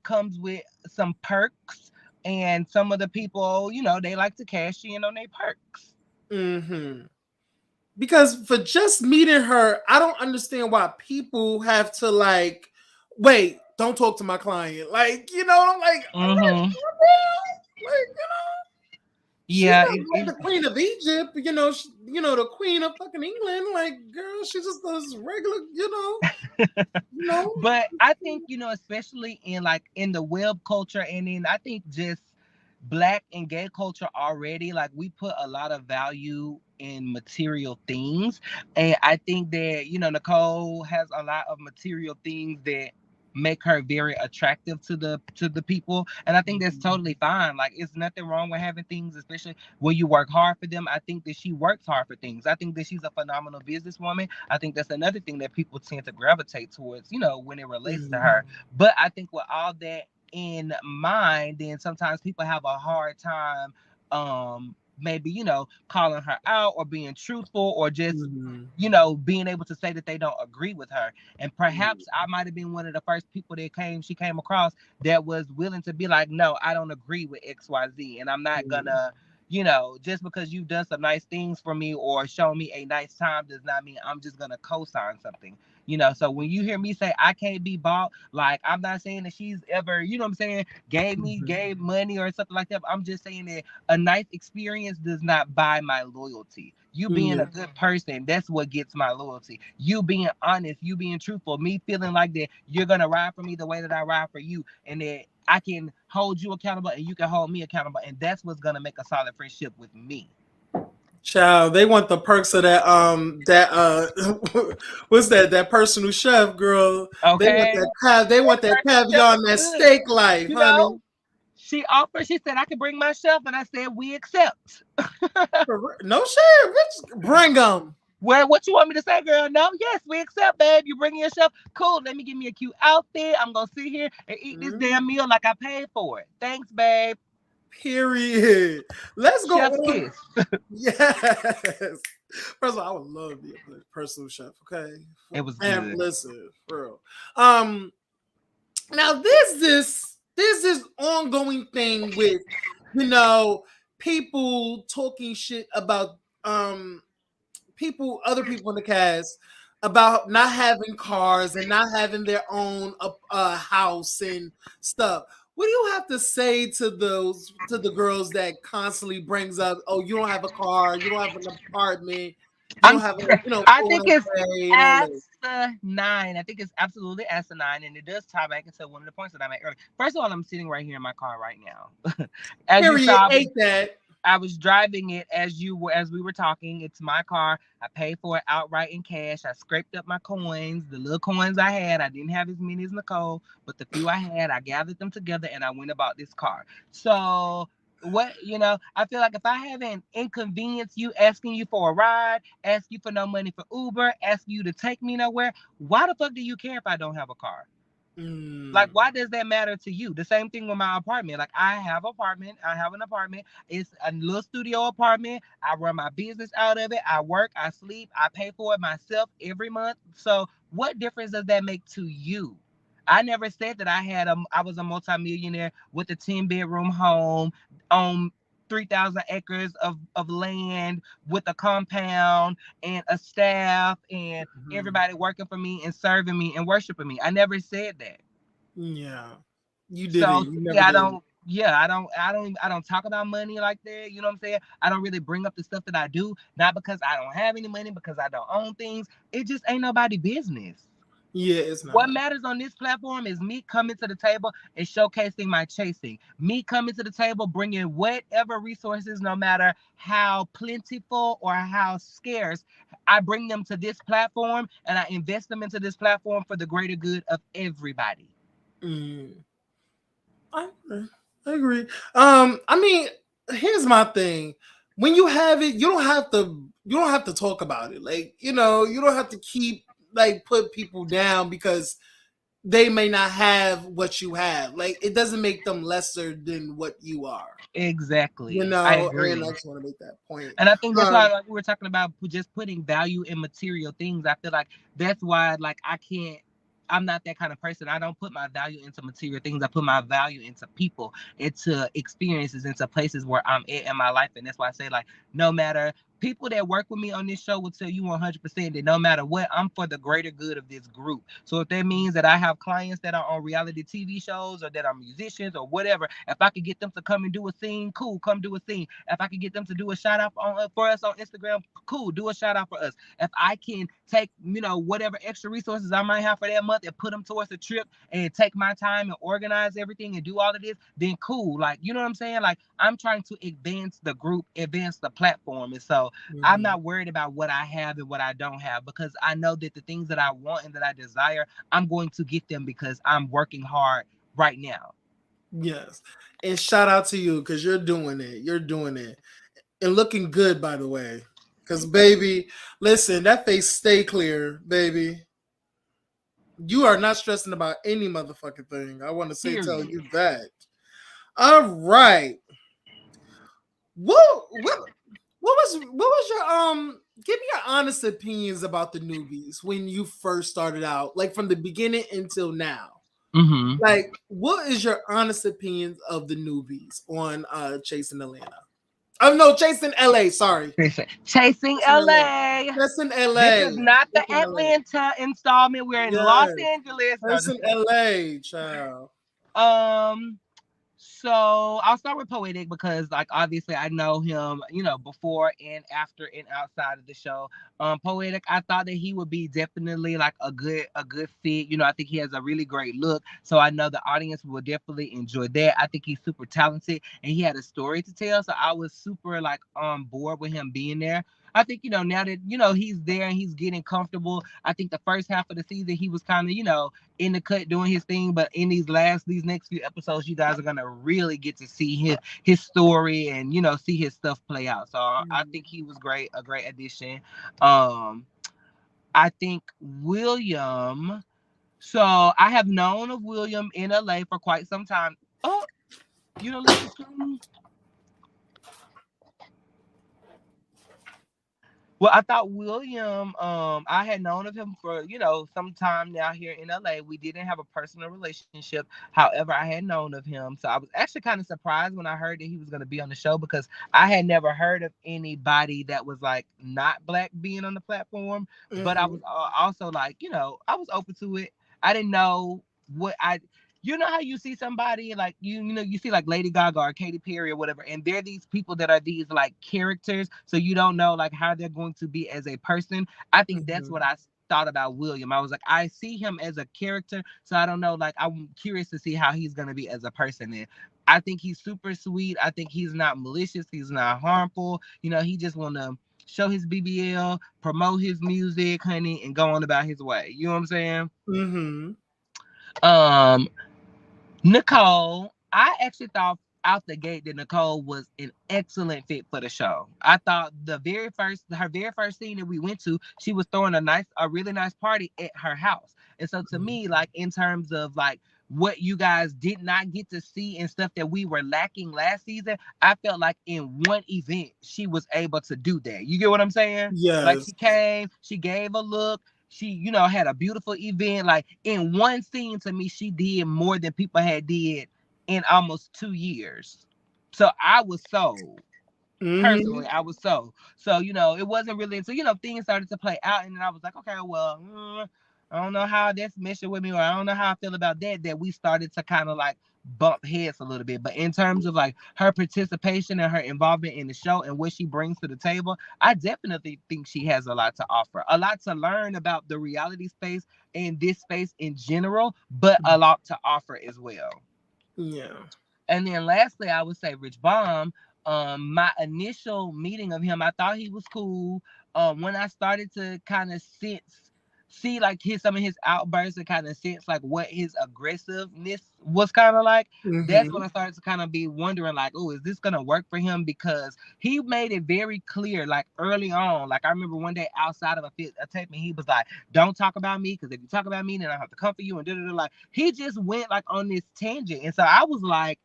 comes with some perks. And some of the people, they like to cash in on their perks. Mm-hmm. Because for just meeting her, I don't understand why people have to like wait. Don't talk to my client. Like, I'm like, Mm-hmm. like, she's Yeah, not like the queen of Egypt, the queen of fucking England. Like, girl, she's just this regular, you know. but I think, especially in the web culture and in I think just black and gay culture already, like we put a lot of value in material things. And I think that, Nicole has a lot of material things that make her very attractive to the people. And I think that's totally fine. Like it's nothing wrong with having things, especially when you work hard for them. I think that she works hard for things. I think that she's a phenomenal businesswoman. I think that's another thing that people tend to gravitate towards, when it relates to Mhm. her. But I think with all that in mind, then sometimes people have a hard time maybe, calling her out or being truthful or just being able to say that they don't agree with her. And perhaps I might have been one of the first people she came across that was willing to be like, no, I don't agree with XYZ, and I'm not gonna, just because you've done some nice things for me or shown me a nice time does not mean I'm just gonna co-sign something. So when you hear me say I can't be bought, like, I'm not saying that she's ever, what I'm saying, gave money or something like that. But I'm just saying that a nice experience does not buy my loyalty. You being a good person, that's what gets my loyalty. You being honest, you being truthful, me feeling like that you're gonna ride for me the way that I ride for you, and that I can hold you accountable and you can hold me accountable, and that's what's gonna make a solid friendship with me. Child, they want the perks of that what's that personal chef, girl. Okay. They want that caviar and that steak life, honey. She offered, she said I could bring my chef, and I said we accept. No shit, bitch, bring them. Well, what you want me to say, girl? No, yes, we accept, babe. You bring your chef. Cool. Let me give me a cute outfit. I'm gonna sit here and eat this damn meal like I paid for it. Thanks, babe. Period. Let's go Chef's on. kiss. Yes. First of all, I would love to be a personal chef. Okay, it was and good. Listen, bro. Now this ongoing thing with people talking shit about other people in the cast about not having cars and not having their own house and stuff. What do you have to say to the girls that constantly brings up, oh, you don't have a car, you don't have an apartment, you don't have I think it's asinine. I think it's absolutely asinine, and it does tie back into one of the points that I made earlier. First of all, I'm sitting right here in my car right now. As you saw, I was driving it as we were talking. It's my car. I paid for it outright in cash. I scraped up my coins, the little coins I had. I didn't have as many as Nicole, but the few I had, I gathered them together and I went about this car. So I feel like if I haven't inconvenienced you, asking you for a ride, ask you for no money for Uber, ask you to take me nowhere, why the fuck do you care if I don't have a car? Like, why does that matter to you? The same thing with my apartment. Like, I have an apartment. It's a little studio apartment. I run my business out of it. I work, I sleep, I pay for it myself every month. So what difference does that make to you? I never said that I was a multimillionaire with a 10-bedroom home on 3,000 acres of land with a compound and a staff and everybody working for me and serving me and worshiping me. I never said that. Yeah, you did. So you never did. I don't talk about money like that. You know what I'm saying? I don't really bring up the stuff that I do, not because I don't have any money, because I don't own things. It just ain't nobody's business. Yeah, it's not. What matters on this platform is me coming to the table and showcasing my chasing. Me coming to the table, bringing whatever resources, no matter how plentiful or how scarce, I bring them to this platform and I invest them into this platform for the greater good of everybody. I agree. I mean, here's my thing. When you have it, you don't have to talk about it. Like, you don't have to keep put people down because they may not have what you have. Like, it doesn't make them lesser than what you are. Exactly. I agree. And I just want to make that point. And I think that's why, like, we were talking about just putting value in material things. I feel like that's why, like, I'm not that kind of person. I don't put my value into material things. I put my value into people, into experiences, into places where I'm at in my life. And that's why I say, like, no matter, people that work with me on this show will tell you 100% that no matter what, I'm for the greater good of this group. So if that means that I have clients that are on reality TV shows or that are musicians or whatever, if I could get them to come and do a scene, cool, come do a scene. If I could get them to do a shout out for us on Instagram, cool, do a shout out for us. If I can take, whatever extra resources I might have for that month and put them towards the trip and take my time and organize everything and do all of this, then cool. Like, you know what I'm saying? Like, I'm trying to advance the group, advance the platform. And so I'm not worried about what I have and what I don't have, because I know that the things that I want and that I desire, I'm going to get them because I'm working hard right now. Yes. And shout out to you, because you're doing it. You're doing it. And looking good, by the way. Because, baby, listen, that face stay clear, baby. You are not stressing about any motherfucking thing. I want to tell Period. you that. All right. What was your give me your honest opinions about the newbies when you first started out, like from the beginning until now. Mm-hmm. Like, what is your honest opinions of the newbies on Chasing Atlanta? Oh no, Chasing LA, sorry. Chasing LA. Chasing This LA. is not the Chasing LA. Atlanta installment. We're in Los Yes. Angeles. No, Chasing LA, child. um So I'll start with Poetic because, like, obviously I know him, before and after and outside of the show. Poetic, I thought that he would be definitely like a good fit. I think he has a really great look, so I know the audience will definitely enjoy that. I think he's super talented and he had a story to tell, so I was super like on board with him being there. I think, now that, he's there and he's getting comfortable. I think the first half of the season he was kind of, in the cut doing his thing, but in these next few episodes, you guys are gonna really get to see his story and see his stuff play out. So I think he was great, a great addition. I think William. So I have known of William in LA for quite some time. Oh, let the screen. Well, I thought William, I had known of him for, some time now here in LA. We didn't have a personal relationship. However, I had known of him. So I was actually kind of surprised when I heard that he was going to be on the show because I had never heard of anybody that was like not Black being on the platform. Mm-hmm. But I was also like, I was open to it. I didn't know how you see somebody like you see like Lady Gaga or Katy Perry or whatever, and they're these people that are these like characters, so you don't know like how they're going to be as a person. I think that's what I thought about William. I was like, I see him as a character, so I don't know, like I'm curious to see how he's gonna be as a person. And I think he's super sweet. I think he's not malicious. He's not harmful. He just wanna show his BBL, promote his music, honey, and go on about his way. You know what I'm saying? Mm-hmm. Nicole, I actually thought out the gate that Nicole was an excellent fit for the show. I thought her very first scene that we went to, she was throwing a really nice party at her house. And so to me, like in terms of like what you guys did not get to see and stuff that we were lacking last season, I felt like in one event she was able to do that. You get what I'm saying? Yes. Like she came, she gave a look. She, had a beautiful event. Like in one scene, to me, she did more than people had did in almost 2 years. So I was sold. Personally, I was so. It wasn't really until, things started to play out. And then I was like, okay, well, I don't know how that's meshing with me, or I don't know how I feel about that we started to kind of like bump heads a little bit. But in terms of like her participation and her involvement in the show and what she brings to the table, I definitely think she has a lot to offer, a lot to learn about the reality space and this space in general, but a lot to offer as well. Yeah. And then lastly, I would say Rich Baum. My initial meeting of him, I thought he was cool. When I started to kind of see like some of his outbursts and kind of sense like what his aggressiveness was kind of like, that's when I started to kind of be wondering like, oh, is this gonna work for him? Because he made it very clear like early on. Like I remember one day outside of a taping, he was like, don't talk about me, because if you talk about me, then I have to come for you, and da-da-da. Like he just went like on this tangent. And so I was like,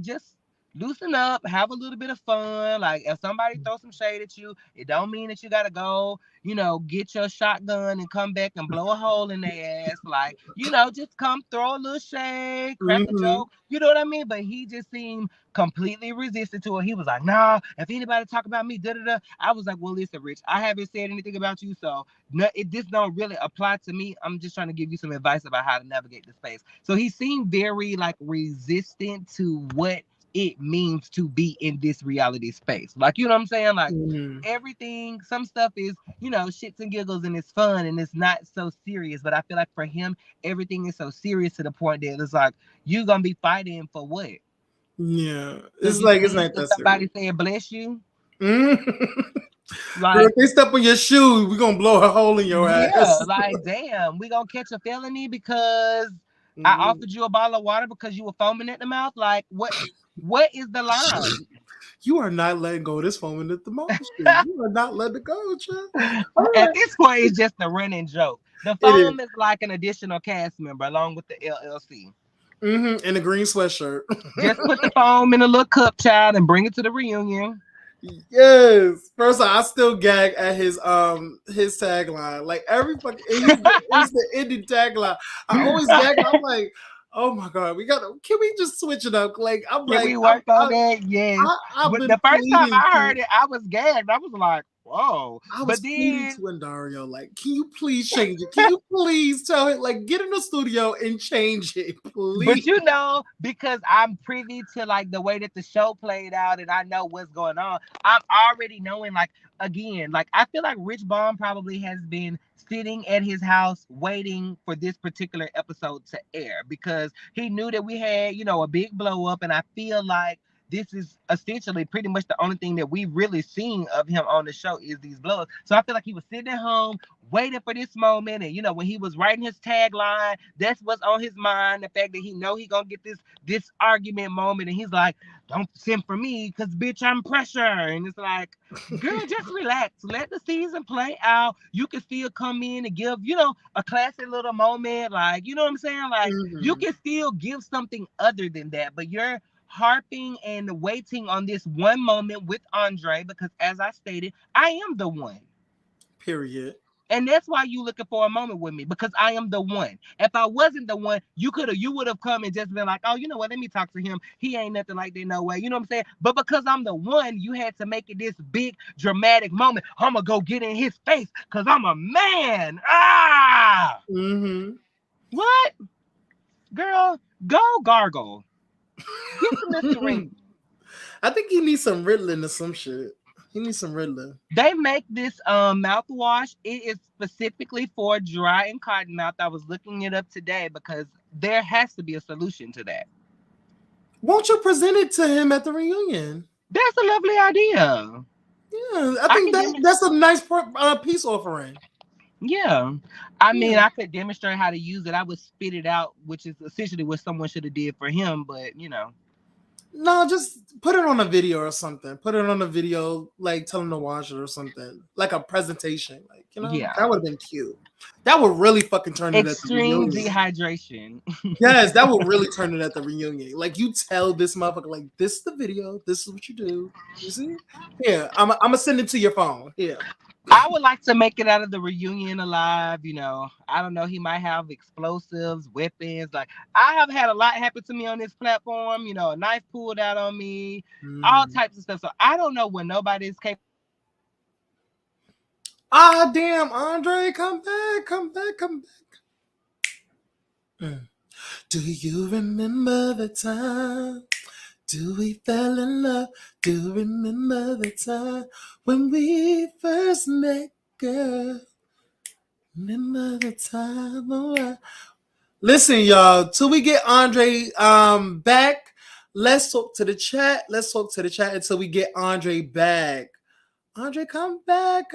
just loosen up, have a little bit of fun. Like if somebody throws some shade at you, it don't mean that you gotta go, get your shotgun and come back and blow a hole in their ass. Like, just come throw a little shade, crack a joke. You know what I mean? But he just seemed completely resistant to it. He was like, nah, if anybody talk about me, da-da-da. I was like, well, listen, Rich, I haven't said anything about you, so this don't really apply to me. I'm just trying to give you some advice about how to navigate the space. So he seemed very like resistant to what it means to be in this reality space. Like, you know what I'm saying? Like everything, some stuff is, shits and giggles and it's fun and it's not so serious. But I feel like for him, everything is so serious to the point that it's like, you gonna be fighting for what? Yeah. It's like, it's not that somebody saying bless you. Like, if they step on your shoe, we're gonna blow a hole in your ass. Yeah, like damn, we gonna catch a felony because I offered you a bottle of water because you were foaming at the mouth. Like what is the line? You are not letting go of this foaming at the mouth. You are not letting it go, child. At this point, it's just a running joke. The It is. foam is like an additional cast member along with the LLC. In a green sweatshirt. Just put the foam in a little cup, child, and bring it to the reunion. Yes. First of all, I still gag at his tagline. Like every fucking it's the ending tagline. I always gag. I'm like, oh my god, can we just switch it up? Like I'm Can like, we work on that? Yes. I've But been the first time pleading I to- heard it, I was gagged. I was like, whoa. I was But pleading then to Dario, like, can you please change it? Can you please tell it? Like, get in the studio and change it, please. But you know, because I'm privy to like the way that the show played out and I know what's going on, I'm already knowing, like, again, like I feel like Rich Baum probably has been sitting at his house waiting for this particular episode to air because he knew that we had, you know, a big blow up. And I feel like this is essentially pretty much the only thing that we've really seen of him on the show is these blows. So I feel like he was sitting at home waiting for this moment. And you know, when he was writing his tagline, that's what's on his mind. The fact that he know he gonna get this argument moment, and he's like, "Don't send for me, cause bitch, I'm pressure." And it's like, girl, just relax. Let the season play out. You can still come in and give, you know, a classic little moment. Like, you know what I'm saying? Like, you can still give something other than that, but you're harping and waiting on this one moment with Andre because, as I stated, I am the one. Period. And that's why you looking for a moment with me, because I am the one. If I wasn't the one, you would have come and just been like, oh, you know what? Let me talk to him. He ain't nothing like that, no way. You know what I'm saying? But because I'm the one, you had to make it this big dramatic moment. I'm gonna go get in his face because I'm a man. Ah. What? Girl, go gargle. Get some Listerine. I think he needs some Ritalin or some shit. He needs some Ritalin. They make this mouthwash. It is specifically for dry and cotton mouth. I was looking it up today because there has to be a solution to that. Won't you present it to him at the reunion? That's a lovely idea. Yeah, I think that's a nice peace offering. Yeah. I mean, I could demonstrate how to use it. I would spit it out, which is essentially what someone should have did for him, but you know. No, just put it on a video or something. Put it on a video, like tell him to wash it or something. Like a presentation. Like, you know, that would have been cute. That would really fucking turn it at the reunion. Extreme dehydration. Yes, that would really turn it at the reunion. Like, you tell this motherfucker, like, this is the video, this is what you do. You see? Yeah, I'm gonna send it to your phone. Yeah. I would like to make it out of the reunion alive. You know, I don't know. He might have explosives, weapons. Like, I have had a lot happen to me on this platform. You know, a knife pulled out on me, all types of stuff. So I don't know what nobody's capable. Ah, damn, Andre, come back. Do you remember the time? Do we fell in love? Do you remember the time when we first met, girl? Remember the time? All right. Listen, y'all, till we get Andre back, let's talk to the chat. Let's talk to the chat until we get Andre back. Andre, come back.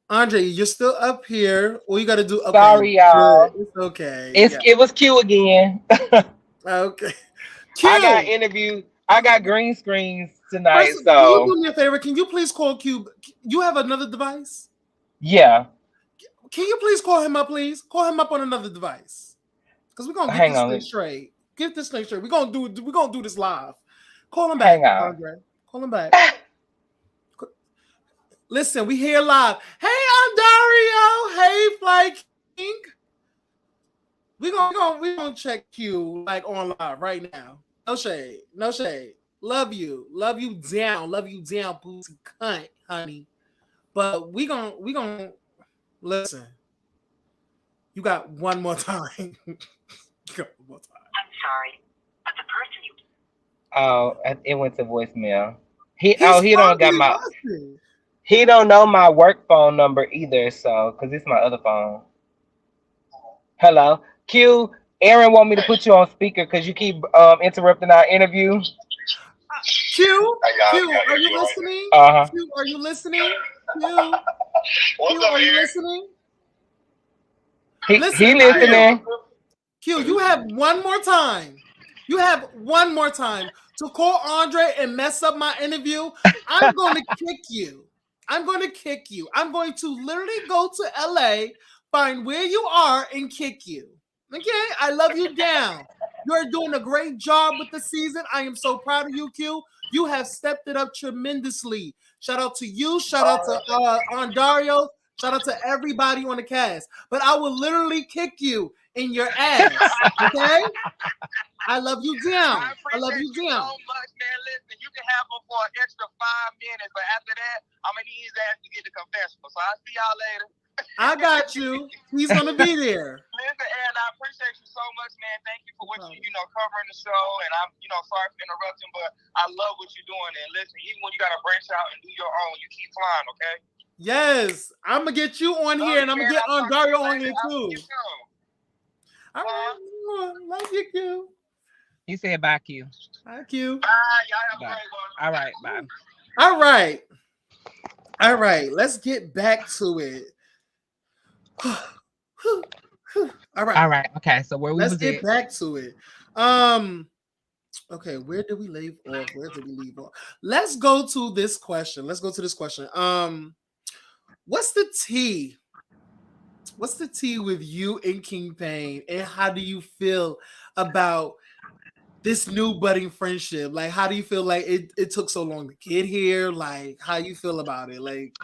Andre, you're still up here. All you gotta do. Okay, Sorry, y'all. good. It's okay. It was Q again. Okay. Q. I got green screens tonight. First, can you do me a favor? Can you please call Q? You have another device? Yeah. Can you please call him up, please? Call him up on another device. Because we're gonna get this thing straight. Get this thing straight. We're gonna do this live. Call him back, Andre. Call him back. Listen, we here live. Hey, I'm Dario. Hey, Fly King. We gonna check Q like on live right now. No shade. Love you down, pussy cunt, honey. But we gonna listen. You got one more time. I'm sorry, but the person you. Oh, it went to voicemail. He don't got my. He don't know my work phone number either, so because it's my other phone. Hello, Q. Aaron want me to put you on speaker because you keep interrupting our interview. Q, are you listening? Q, are you listening? Q, are you listening? He listening. Q, you have one more time. To call Andre and mess up my interview. I'm going to kick you I'm going to kick you. I'm going to literally go to LA, find where you are, and kick you. Okay? I love you down. You're doing a great job with the season. I am so proud of you, Q. You have stepped it up tremendously. Shout out to you. Shout out to Dario. Shout out to everybody on the cast. But I will literally kick you in your ass. Okay? I love you down. I love you down. So much, man. Listen, you can have him for an extra 5 minutes, but after that, I'm gonna need his ass to get the confessional. So I'll see y'all later. I got you. He's gonna be there. Listen, and I appreciate you so much, man. Thank you for what you covering the show. And I'm, sorry for interrupting, but I love what you're doing. And listen, even when you gotta branch out and do your own, you keep flying, okay? Yes, I'm gonna get you on here, and I'm gonna get Dario on here too. All right, love you, Q. He said bye, Q. Bye, Q. Bye. Y'all have a great one. All right, bye. All right. All right. Let's get back to it. All right. All right. Okay. So where we Let's get back to it. Okay, where did we leave off? Let's go to this question. What's the tea? What's the tea with you and King Pain? And how do you feel about this new budding friendship? Like, how do you feel like it took so long to get here? Like, how you feel about it? Like,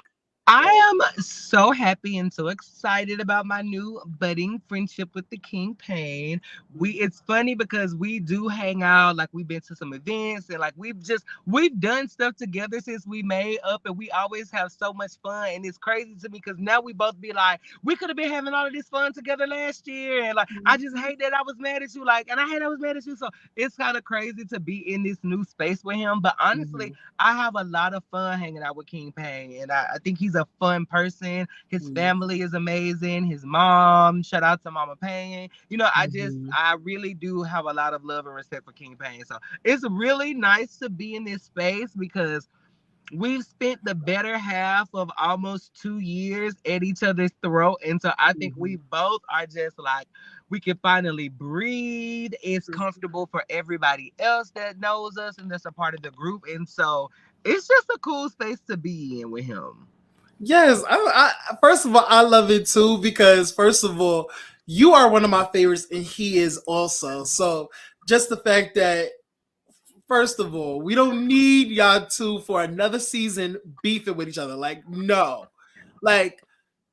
I am so happy and so excited about my new budding friendship with the King Pain. It's funny because we do hang out, like we've been to some events and like we've done stuff together since we made up, and we always have so much fun. And it's crazy to me because now we both be like, we could have been having all of this fun together last year, and like I just hate that I was mad at you, and I hate I was mad at you. So it's kind of crazy to be in this new space with him. But honestly, I have a lot of fun hanging out with King Pain, and I think he's a fun person. His family is amazing. His mom, shout out to Mama Pain. I really do have a lot of love and respect for King Pain. So it's really nice to be in this space because we've spent the better half of almost 2 years at each other's throat. And so I think we both are just like, we can finally breathe. It's comfortable for everybody else that knows us and that's a part of the group. And so it's just a cool space to be in with him. Yes, I first of all, I love it too because first of all, you are one of my favorites and he is also. So just the fact that, first of all, we don't need y'all two for another season beefing with each other. Like, no. Like,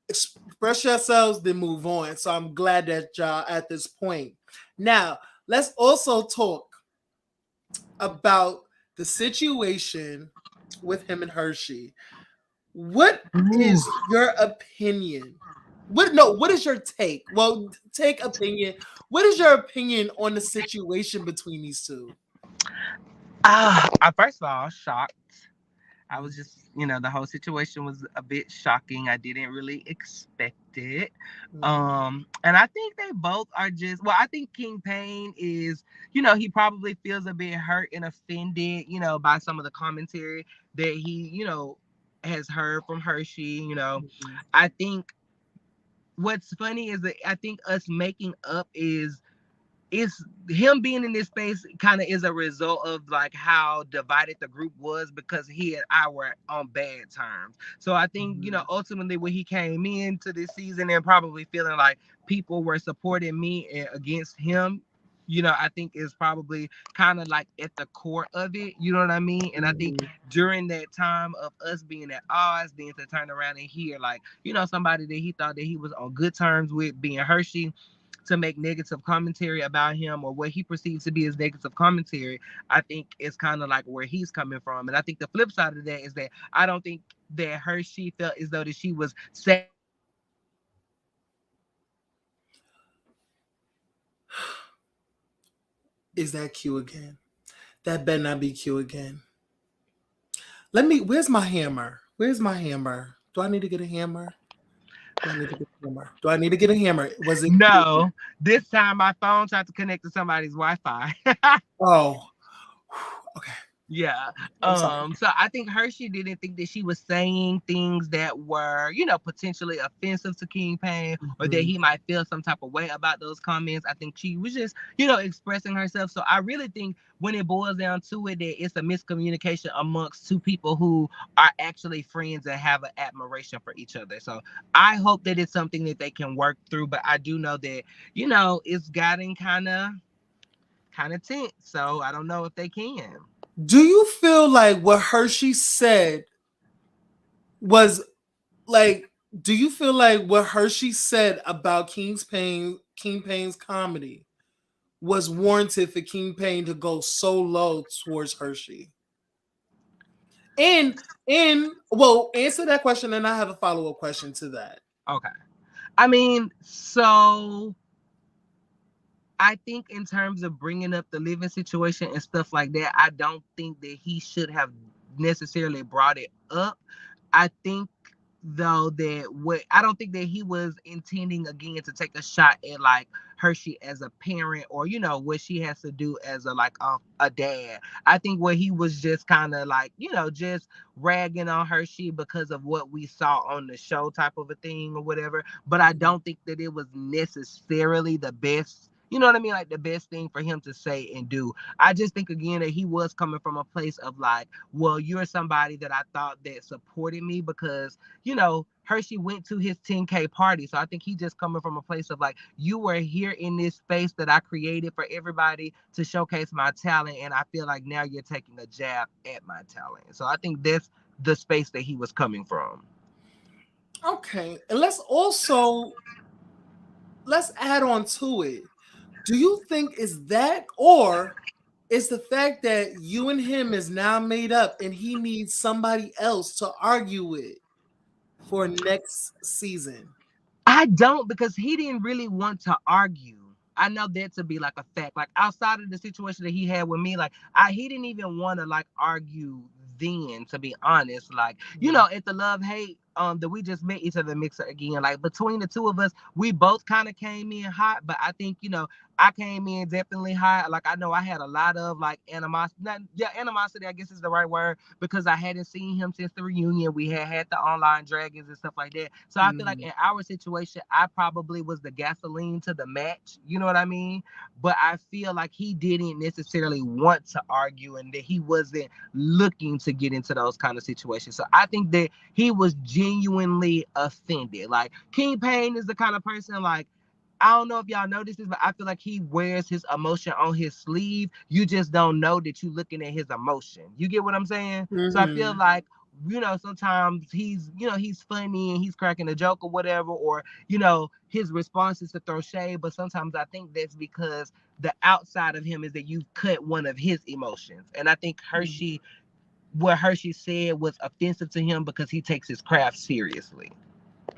express yourselves, then move on. So I'm glad that y'all at this point. Now, let's also talk about the situation with him and Hershey. What is your opinion? What is your take? Well, take opinion. What is your opinion on the situation between these two? First of all, shocked. I was just, the whole situation was a bit shocking. I didn't really expect it. And I think they both are I think King Pain is, he probably feels a bit hurt and offended, by some of the commentary that he, has heard from Hershey. I think what's funny is that I think us making up is him being in this space kind of is a result of like how divided the group was because he and I were on bad terms. So I think, ultimately when he came into this season and probably feeling like people were supporting me against him, I think is probably kind of like at the core of it. You know what I mean? And I think during that time of us being at odds, then to turn around and hear like, somebody that he thought that he was on good terms with, being Hershey, to make negative commentary about him or what he perceives to be his negative commentary, I think is kind of like where he's coming from. And I think the flip side of that is that I don't think that Hershey felt as though that she was saying. Is that Q again? That better not be Q again. Where's my hammer? Do I need to get a hammer? Was it? No, this time my phone tried to connect to somebody's Wi-Fi. Oh, okay. Yeah. I'm sorry. So I think Hershey didn't think that she was saying things that were, potentially offensive to King Payne, or that Mhm. he might feel some type of way about those comments. I think she was just, expressing herself. So I really think when it boils down to it, that it's a miscommunication amongst two people who are actually friends and have an admiration for each other. So I hope that it's something that they can work through. But I do know that, it's gotten kind of tense. So I don't know if they can. Do you feel like what Hershey said was like? Do you feel like what Hershey said about King Payne's comedy was warranted for King Payne to go so low towards Hershey? And well, answer that question, and I have a follow-up question to that. Okay. I mean, so I think in terms of bringing up the living situation and stuff like that, I don't think that he should have necessarily brought it up. I think though that what I don't think that he was intending again to take a shot at like Hershey as a parent, or what she has to do as a dad. I think what he was just kind of like just ragging on Hershey because of what we saw on the show type of a thing or whatever. But I don't think that it was necessarily the best. You know what I mean? Like the best thing for him to say and do. I just think again that he was coming from a place of like, well, you're somebody that I thought that supported me because Hershey went to his 10K party. So I think he just coming from a place of like, you were here in this space that I created for everybody to showcase my talent. And I feel like now you're taking a jab at my talent. So I think that's the space that he was coming from. Okay. And let's add on to it. Do you think is that, or is the fact that you and him is now made up and he needs somebody else to argue with for next season? I don't, because he didn't really want to argue. I know that to be like a fact. Like outside of the situation that he had with me, like he didn't even want to like argue then, to be honest. Like, at the love hate that we just met each other mixer again. Like between the two of us, we both kind of came in hot, but I think, I came in definitely hot. Like I know I had a lot of like animosity. Animosity, I guess is the right word, because I hadn't seen him since the reunion. We had the online dragons and stuff like that. So I feel like in our situation, I probably was the gasoline to the match. You know what I mean? But I feel like he didn't necessarily want to argue, and that he wasn't looking to get into those kind of situations. So I think that he was genuinely offended. Like King Payne is the kind of person like, I don't know if y'all notice this, but I feel like he wears his emotion on his sleeve. You just don't know that you're looking at his emotion. You get what I'm saying? So I feel like, sometimes he's funny and he's cracking a joke or whatever, or, his response is to throw shade. But sometimes I think that's because the outside of him is that you've cut one of his emotions. And I think what Hershey said was offensive to him because he takes his craft seriously.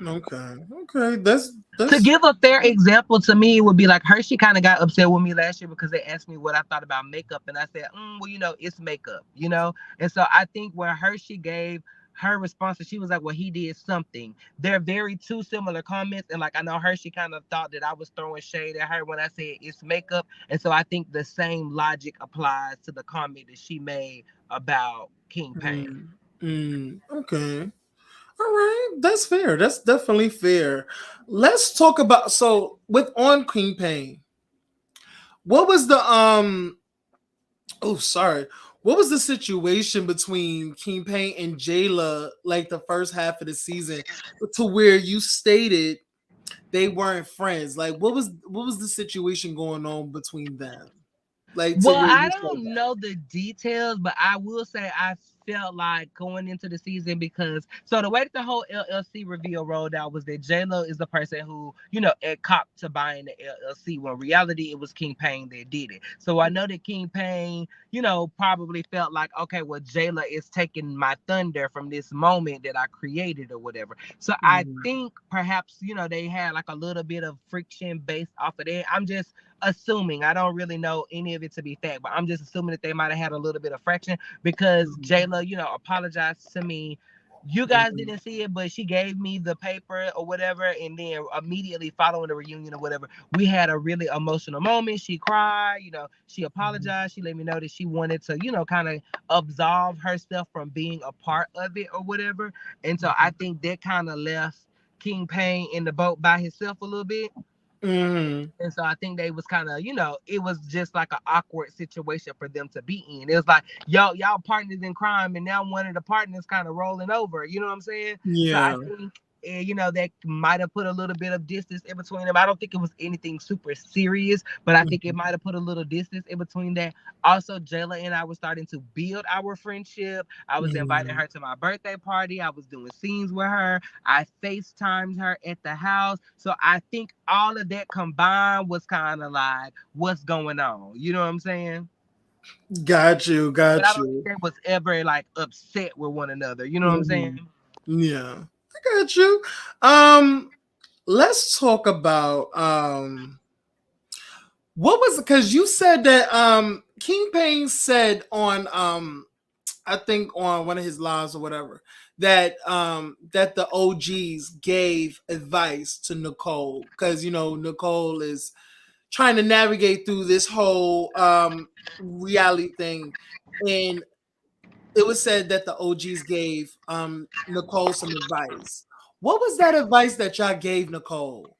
Okay. That's To give a fair example to me, it would be like Hershey kind of got upset with me last year because they asked me what I thought about makeup, and I said, well, it's makeup. And so I think when Hershey gave her response, she was like, well, he did something. They're very two similar comments, and like I know Hershey kind of thought that I was throwing shade at her when I said it's makeup, and so I think the same logic applies to the comment that she made about King Payne. Okay. All right, that's fair. That's definitely fair. Let's talk about, so with on King Payne. What was the oh sorry. What was the situation between King Payne and Jayla like the first half of the season to where you stated they weren't friends? Like what was the situation going on between them? Like to Well, where I you said don't know the details, but I will say I felt like going into the season, because so the way that the whole LLC reveal rolled out was that J-Lo is the person who, it copped to buying the LLC, when reality it was King Payne that did it. So I know that King Payne, probably felt like, okay, well, J-Lo is taking my thunder from this moment that I created or whatever. So I that? think perhaps, they had like a little bit of friction based off of that. I'm just assuming. I don't really know any of it to be fact, but I'm just assuming that they might have had a little bit of friction because Jayla, apologized to me You guys didn't see it, but she gave me the paper or whatever, and then immediately following the reunion or whatever, we had a really emotional moment. She cried, she apologized. She let me know that she wanted to, kind of absolve herself from being a part of it or whatever. And so I think that kind of left King Payne in the boat by himself a little bit. Mm-hmm. And so I think they was kind of, it was just like an awkward situation for them to be in. It was like, y'all partners in crime, and now one of the partners kind of rolling over. You know what I'm saying? So I Yeah. think, that might have put a little bit of distance in between them. I don't think it was anything super serious, but I think it might have put a little distance in between that. Also, Jayla and I were starting to build our friendship. I was inviting her to my birthday party. I was doing scenes with her. I FaceTimed her at the house. So I think all of that combined was kind of like, what's going on? You know what I'm saying? Got you. But I Got don't think you. they was ever like upset with one another. You know what I'm Mm-hmm. saying? Yeah, I got you. Let's talk about what was, because you said that King Payne said on I think on one of his lives or whatever that that the OGs gave advice to Nicole, because Nicole is trying to navigate through this whole reality thing, and it was said that the OGs gave Nicole some advice. What was that advice that y'all gave Nicole?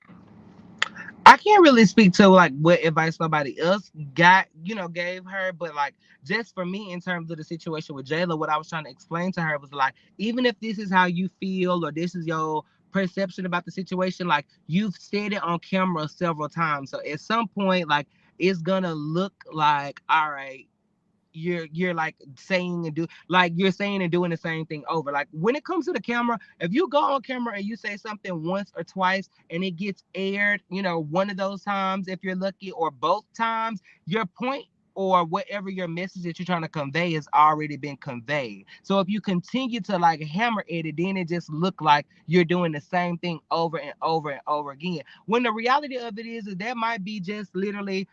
I can't really speak to like what advice nobody else gave her, but like just for me in terms of the situation with Jayla, what I was trying to explain to her was like, even if this is how you feel or this is your perception about the situation, like you've said it on camera several times. So at some point, like it's gonna look like, all right, you're like saying and do like you're saying and doing the same thing over. Like when it comes to the camera, if you go on camera and you say something once or twice and it gets aired, one of those times if you're lucky, or both times, your point or whatever your message that you're trying to convey has already been conveyed. So if you continue to like hammer it, then it just look like you're doing the same thing over and over and over again. When the reality of it is that might be just literally,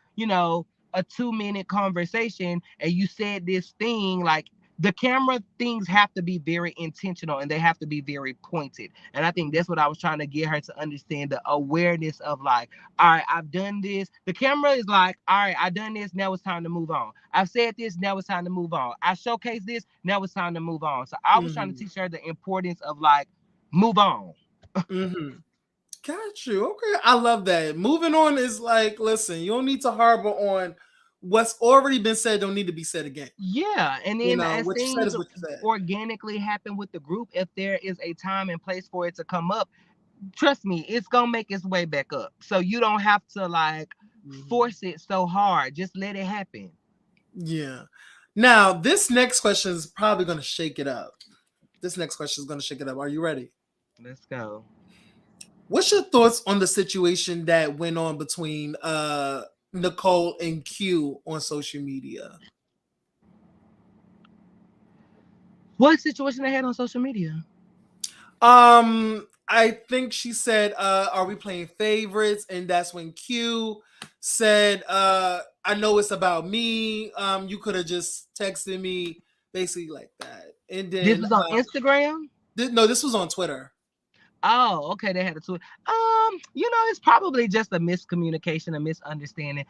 a 2-minute conversation and you said this thing. Like the camera things have to be very intentional and they have to be very pointed. And I think that's what I was trying to get her to understand, the awareness of like, all right, I've done this. The camera is like, all right, I've done this. Now it's time to move on. I've said this. Now it's time to move on. I showcased this. Now it's time to move on. So I was trying to teach her the importance of like, move on. Mm-hmm. Got you. Okay, I love that. Moving on is like, listen, you don't need to harbor on what's already been said. Don't need to be said again. Yeah, and then as What you said things is what you said. organically happen with the group, if there is a time and place for it to come up, trust me, it's gonna make its way back up. So you don't have to like force it so hard. Just let it happen. Yeah. Now, this next question is probably going to shake it up. This next question is going to shake it up. Are you ready? Let's go. What's your thoughts on the situation that went on between Nicole and Q on social media? What situation they had on social media? I think she said, "Are we playing favorites?" And that's when Q said, "I know it's about me. You could have just texted me, basically like that." And This then, was on Instagram. no, this was on Twitter. Oh, okay. They had a tweet. It's probably just a miscommunication, a misunderstanding.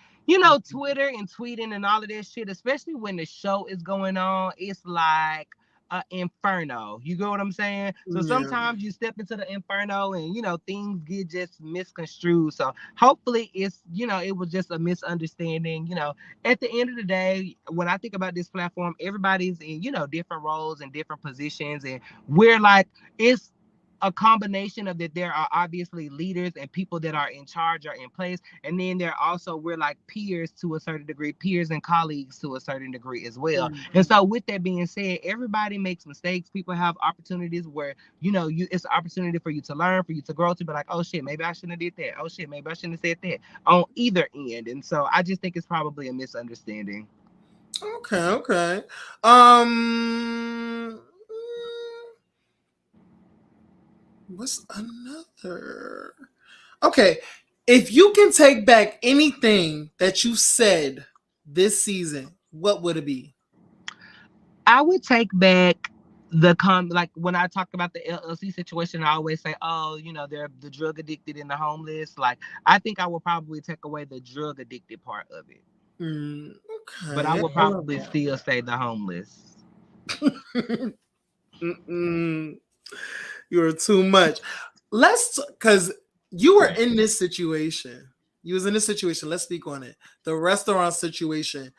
Twitter and tweeting and all of that shit, especially when the show is going on, it's like an inferno. You get what I'm saying? So Yeah. sometimes you step into the inferno and things get just misconstrued. So hopefully it was just a misunderstanding. At the end of the day, when I think about this platform, everybody's in, different roles and different positions, and we're like, it's a combination of that. There are obviously leaders and people that are in charge or in place, and then we're like peers to a certain degree, peers and colleagues to a certain degree as well. And so with that being said, everybody makes mistakes. People have opportunities where it's an opportunity for you to learn, for you to grow, to be like, oh shit, maybe I shouldn't have did that. Oh shit, maybe I shouldn't have said that, on either end. And so I just think it's probably a misunderstanding. Okay. What's another? Okay, if you can take back anything that you said this season, what would it be? I would take back like when I talk about the LLC situation, I always say, oh, they're the drug addicted and the homeless. Like, I think I will probably take away the drug addicted part of it, but I Okay. would probably still say the homeless. You're too much. Because you were in this situation. You was in this situation. Let's speak on it. The restaurant situation.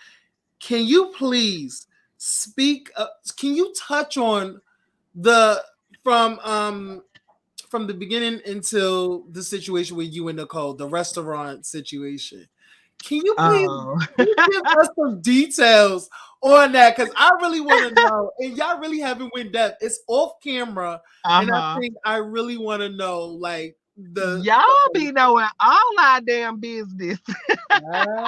Can you please speak? Can you touch on the from the beginning until the situation with you and Nicole, the restaurant situation? Can you please Oh. give us some details on that? Because I really want to know, and y'all really haven't went depth. It's off camera, and I think I really want to know, like y'all be knowing all our damn business.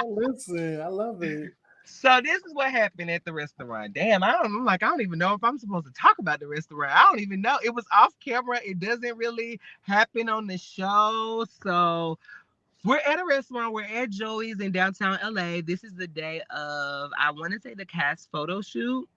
Listen, I love it. So this is what happened at the restaurant. Damn, I don't even know if I'm supposed to talk about the restaurant. I don't even know. It was off camera. It doesn't really happen on the show. So we're at a restaurant. We're at Joey's in downtown LA. This is the day of, I want to say, the cast photo shoot.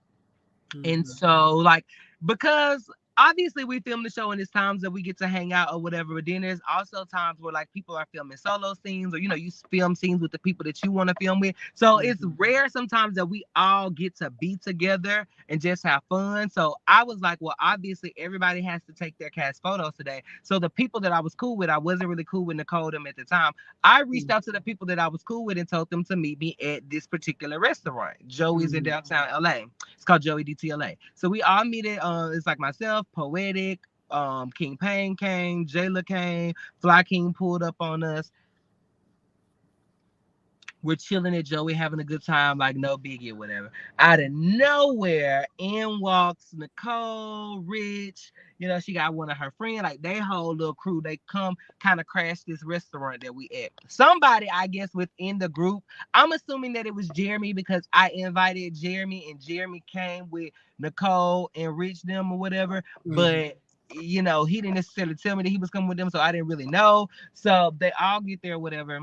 And so, like, because obviously we film the show and it's times that we get to hang out or whatever, but then there's also times where like people are filming solo scenes, or you film scenes with the people that you want to film with. So it's rare sometimes that we all get to be together and just have fun. So I was like, well, obviously everybody has to take their cast photos today. So the people that I was cool with, I wasn't really cool with Nicole them at the time. I reached out to the people that I was cool with and told them to meet me at this particular restaurant, Joey's in downtown LA. It's called Joey DTLA. So we all meet at, it's like myself, Poetic, King Payne came, Jayla came, Fly King pulled up on us. We're chilling at Joey, having a good time, like no biggie or whatever. Out of nowhere, in walks Nicole, Rich. She got one of her friends, like they whole little crew. They come kind of crash this restaurant that we at. Somebody, I guess, within the group. I'm assuming that it was Jeremy because I invited Jeremy and Jeremy came with Nicole and Rich them or whatever. But he didn't necessarily tell me that he was coming with them, so I didn't really know. So they all get there, whatever.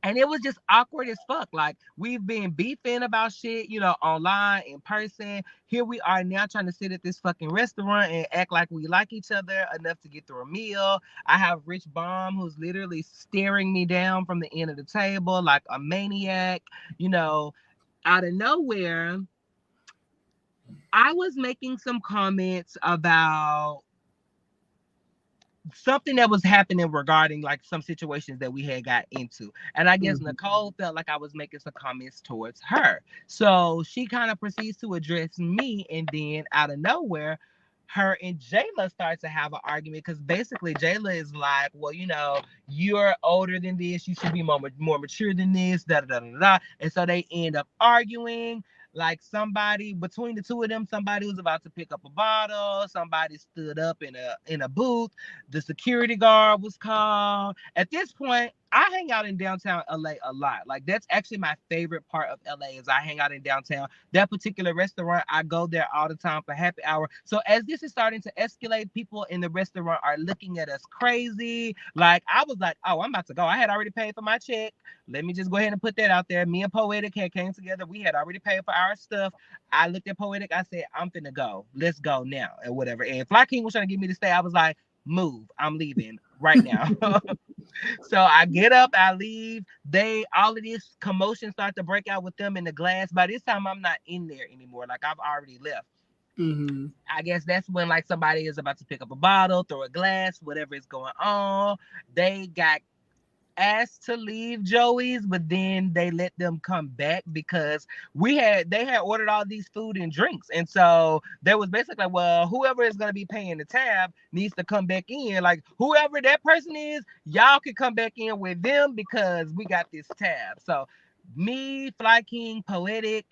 And it was just awkward as fuck. Like, we've been beefing about shit, online, in person. Here we are now trying to sit at this fucking restaurant and act like we like each other enough to get through a meal. I have Rich Baum, who's literally staring me down from the end of the table like a maniac. Out of nowhere, I was making some comments about something that was happening regarding like some situations that we had got into. And I guess Nicole felt like I was making some comments towards her. So she kind of proceeds to address me. And then out of nowhere, her and Jayla start to have an argument because basically Jayla is like, well, you're older than this. You should be more mature than this, da da da da da. And so they end up arguing. Like somebody between the two of them, somebody was about to pick up a bottle. Somebody stood up in a booth. The security guard was called. At this point, I hang out in downtown LA a lot. Like that's actually my favorite part of LA is I hang out in downtown. That particular restaurant, I go there all the time for happy hour. So as this is starting to escalate, people in the restaurant are looking at us crazy. Like I was like, oh, I'm about to go. I had already paid for my check. Let me just go ahead and put that out there. Me and Poetic had came together. We had already paid for our stuff. I looked at Poetic. I said, I'm finna go. Let's go now and whatever. And Fly King was trying to get me to stay. I was like, move. I'm leaving right now. So I get up, I leave. All of this commotion starts to break out with them in the glass. By this time, I'm not in there anymore. Like I've already left. I guess that's when like somebody is about to pick up a bottle, throw a glass, whatever is going on. They got asked to leave Joey's, but then they let them come back because they had ordered all these food and drinks. And so there was basically like, well, whoever is going to be paying the tab needs to come back in. Like whoever that person is, y'all can come back in with them because we got this tab. So me, Fly King, Poetic,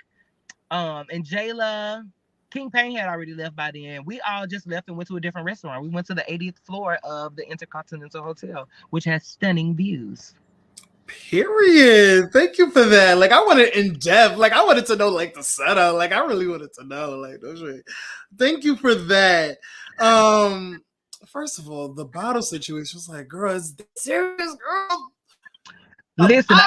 and Jayla, King Payne had already left by then. We all just left and went to a different restaurant. We went to the 80th floor of the Intercontinental Hotel, which has stunning views. Period. Thank you for that. Like, I wanted in depth. Like, I wanted to know, like, the setup. Like, I really wanted to know. Like, those right. Thank you for that. First of all, the bottle situation was like, girl, it's serious, girl. Listen,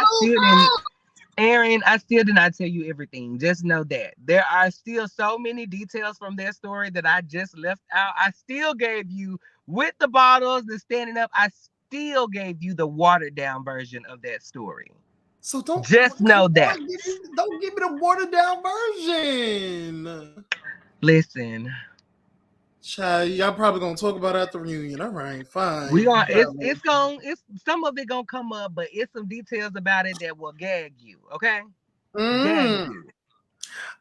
Aaron, I still did not tell you everything. Just know that there are still so many details from their story that I just left out. I still gave you with the bottles, the standing up. I still gave you the watered down version of that story. So don't Just come know that. on, don't give me the watered down version. Listen, Child, y'all probably gonna talk about it at the reunion. All right, we fine. gonna it's some of it gonna come up, but it's some details about it that will gag you. Okay, gag you.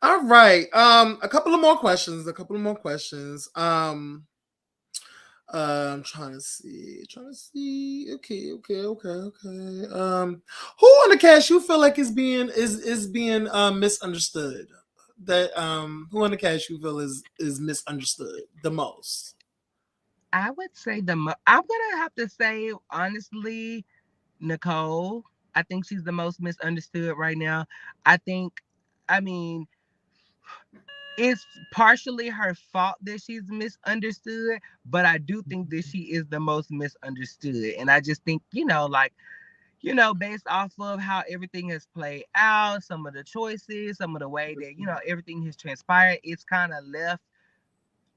All right. A couple of more questions. I'm trying to see. Okay. Who on the cast you feel like is being misunderstood? That who on the cast you feel is misunderstood the most? I would say I'm gonna have to say honestly, Nicole. I think she's the most misunderstood right now. I think, I mean, it's partially her fault that she's misunderstood, but I do think that she is the most misunderstood. And I just think, based off of how everything has played out, some of the choices, some of the way that, everything has transpired, it's kind of left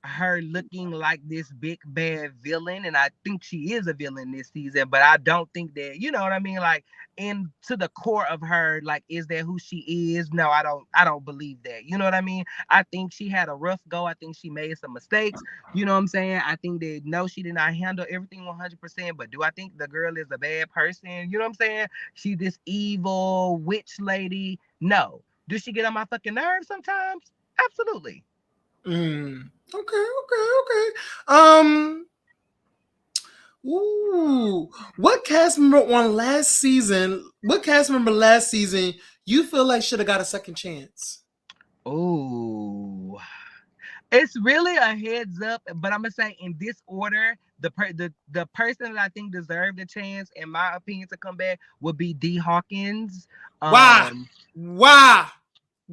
her looking like this big bad villain, and I think she is a villain this season, but I don't think that, you know what I mean, like, into the core of her, like, is that who she is? No, I don't believe that, you know what I mean. I think she had a rough go. I think she made some mistakes, you know what I'm saying. I think that, no, she did not handle everything 100%, but do I think the girl is a bad person? You know what I'm saying? She this evil witch lady? No. Does she get on my fucking nerves sometimes? Absolutely. Okay. Ooh, what cast member last season you feel like should have got a second chance? Ooh, it's really a heads up, but I'm gonna say in this order, the person that I think deserved a chance, in my opinion, to come back would be D Hawkins. Why? Why,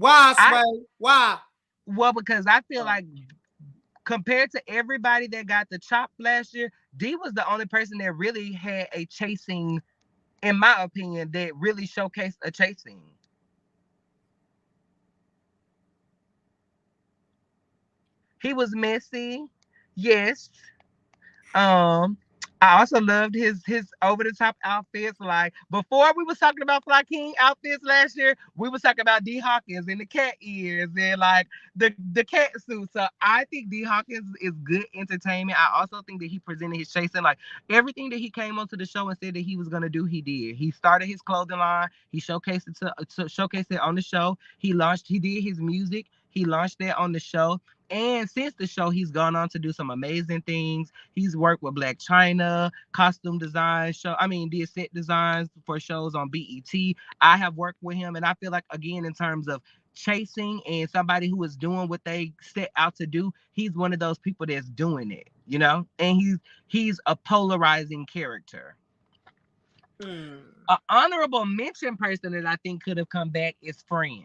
I Sway? Why? Well, because I feel like compared to everybody that got the chop last year, D was the only person that really had a chasing, in my opinion, that really showcased a chasing. He was messy, yes. I also loved his over the top outfits. Like, before we was talking about Fly King outfits last year, we was talking about D Hawkins and the cat ears and like the cat suit. So I think D Hawkins is good entertainment. I also think that he presented his chasing, like, everything that he came onto the show and said that he was gonna do, he did. He started his clothing line. He showcased it to showcase it on the show. He did his music. He launched that on the show. And since the show, he's gone on to do some amazing things. He's worked with Black China, costume design, did set designs for shows on BET. I have worked with him, and I feel like, again, in terms of chasing and somebody who is doing what they set out to do, he's one of those people that's doing it, and he's a polarizing character. An honorable mention person that I think could have come back is Fran.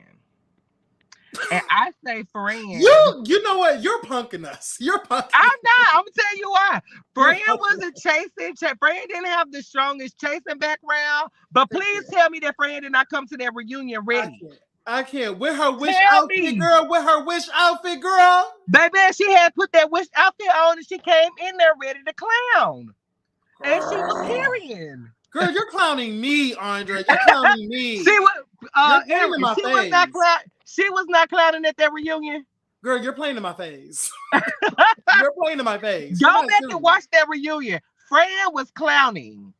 And I say Fran. You know what? You're punking us. I'm not. I'm gonna tell you why. Fran wasn't chasing. Fran didn't have the strongest chasing background. But please tell me that Fran did not come to that reunion ready. I can't. With her wish outfit, girl. Baby, she had put that wish outfit on and she came in there ready to clown. Girl. And she was carrying. Girl, you're clowning me, Andre. You're clowning me. She was not clowning at that reunion. Girl, you're playing in my face. You're playing in my face. Go back and watch that reunion. Fran was clowning.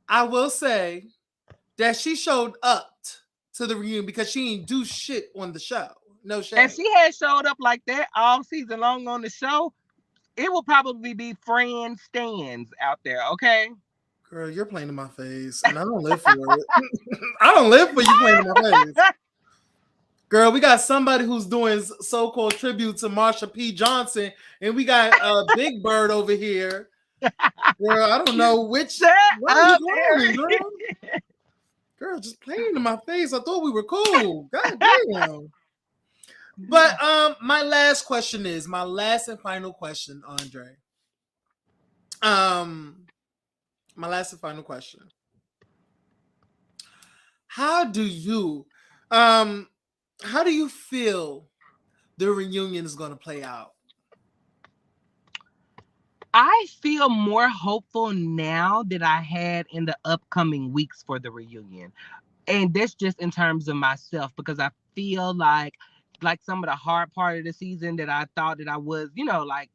I will say that she showed up to the reunion because she didn't do shit on the show. No shit. And she had showed up like that all season long on the show. It will probably be Fran stands out there, okay? Girl, you're playing in my face, and I don't live for it. I don't live for you playing in my face. Girl, we got somebody who's doing so-called tribute to Marsha P. Johnson, and we got Big Bird over here. Girl, I don't know which. Girl, just playing in my face. I thought we were cool. God damn. But my last and final question, Andre. My last and final question. how do you feel the reunion is going to play out? I feel more hopeful now than I had in the upcoming weeks for the reunion. And that's just in terms of myself, because I feel like some of the hard part of the season that I thought that I was, like,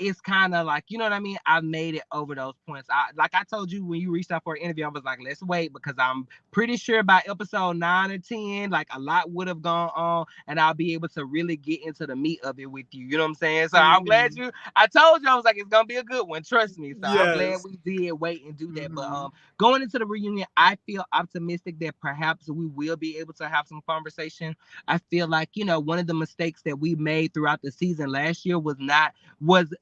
it's kind of like, you know what I mean? I made it over those points. Like I told you when you reached out for an interview, I was like, let's wait, because I'm pretty sure by episode 9 or 10, like, a lot would have gone on and I'll be able to really get into the meat of it with you. You know what I'm saying? So I'm glad I told you, I was like, it's going to be a good one. Trust me. So I'm glad we did wait and do that. But going into the reunion, I feel optimistic that perhaps we will be able to have some conversation. I feel like, one of the mistakes that we made throughout the season last year was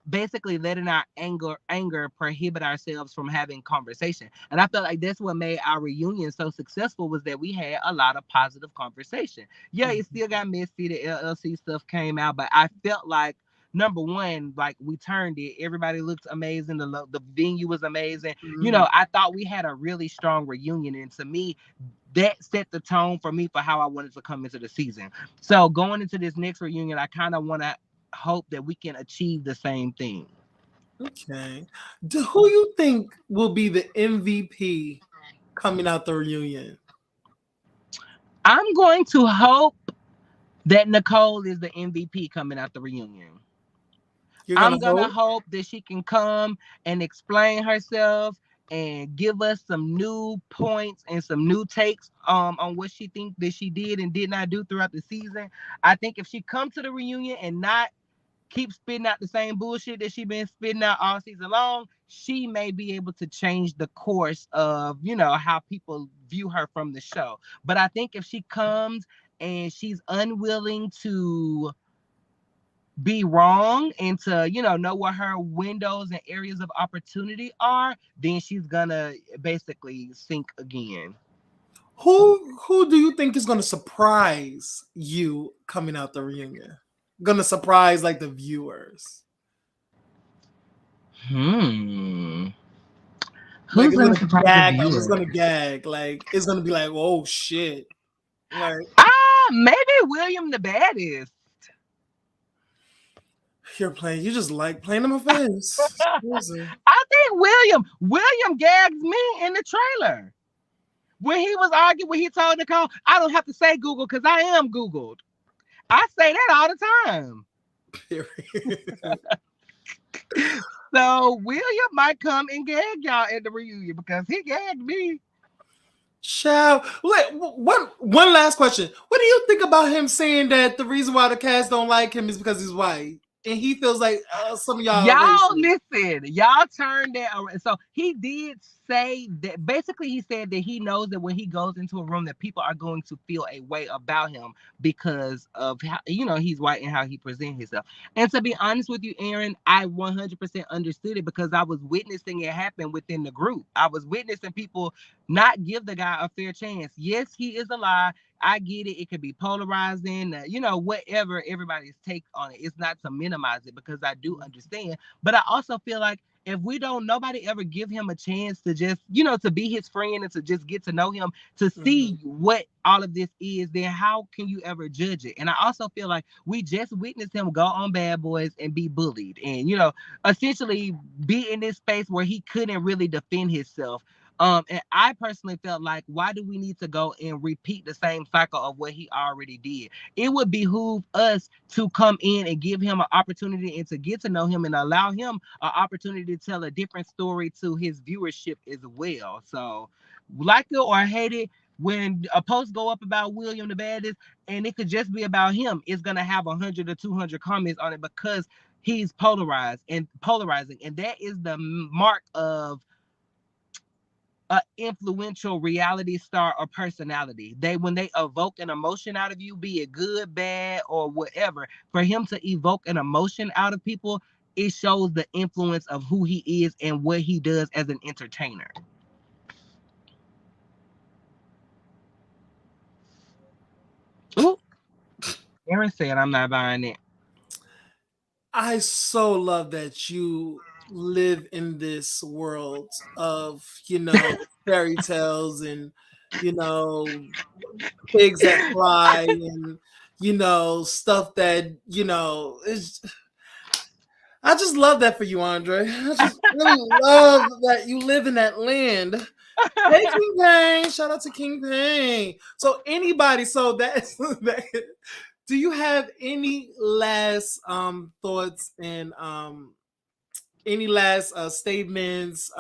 basically letting our anger prohibit ourselves from having conversation. And I felt like that's what made our reunion so successful, was that we had a lot of positive conversation. Yeah, it still got messy. The LLC stuff came out, but I felt like, number one, like, we turned it. Everybody looked amazing. The venue was amazing. I thought we had a really strong reunion, and to me, that set the tone for me for how I wanted to come into the season. So going into this next reunion, I kind of want to hope that we can achieve the same thing. Okay. Who you think will be the MVP coming out the reunion? I'm going to hope that Nicole is the MVP coming out the reunion. I'm going to hope that she can come and explain herself and give us some new points and some new takes on what she thinks that she did and did not do throughout the season. I think if she comes to the reunion and not keep spitting out the same bullshit that she been spitting out all season long, she may be able to change the course of, how people view her from the show. But I think if she comes and she's unwilling to be wrong and to, know what her windows and areas of opportunity are, then she's gonna basically sink again. Who do you think is gonna surprise you coming out the reunion? Gonna surprise, like, the viewers? Who's like, gonna surprise the viewers? It's gonna gag. Like, it's gonna be like, oh shit. Like, maybe William the Baddest. You just like playing in my face. I think William gags me in the trailer. When he was arguing, when he told Nicole, I don't have to say Google because I am Googled. I say that all the time. Period. So William might come and gag y'all at the reunion because he gagged me. Child, one last question. What do you think about him saying that the reason why the cast don't like him is because he's white? And he feels like some of y'all listen, y'all turned that around. So he did say that, basically he said that he knows that when he goes into a room that people are going to feel a way about him because of how, he's white and how he presents himself. And to be honest with you, Aaron, I 100% understood it because I was witnessing it happen within the group. I was witnessing people not give the guy a fair chance. Yes, he is a lie. I get it. It could be polarizing, whatever everybody's take on it. It's not to minimize it because I do understand. But I also feel like if nobody ever give him a chance to just, to be his friend and to just get to know him, to see what all of this is, then how can you ever judge it? And I also feel like we just witnessed him go on Bad Boys and be bullied and, essentially be in this space where he couldn't really defend himself. And I personally felt like, why do we need to go and repeat the same cycle of what he already did? It would behoove us to come in and give him an opportunity and to get to know him and allow him an opportunity to tell a different story to his viewership as well. So, like it or hate it, when a post go up about William the Baddest and it could just be about him, it's gonna have 100 or 200 comments on it because he's polarizing, and that is the mark of an influential reality star or personality. When they evoke an emotion out of you, be it good, bad, or whatever, for him to evoke an emotion out of people, it shows the influence of who he is and what he does as an entertainer. Ooh. Aaron said I'm not buying it. I so love that you live in this world of, fairy tales and you know, pigs that fly and, you know, stuff that, you know, is. I just love that for you, Andre. I just really love that you live in that land. Hey, King Payne. Shout out to King Payne. So anybody, so that's that. Do you have any last thoughts and any last statements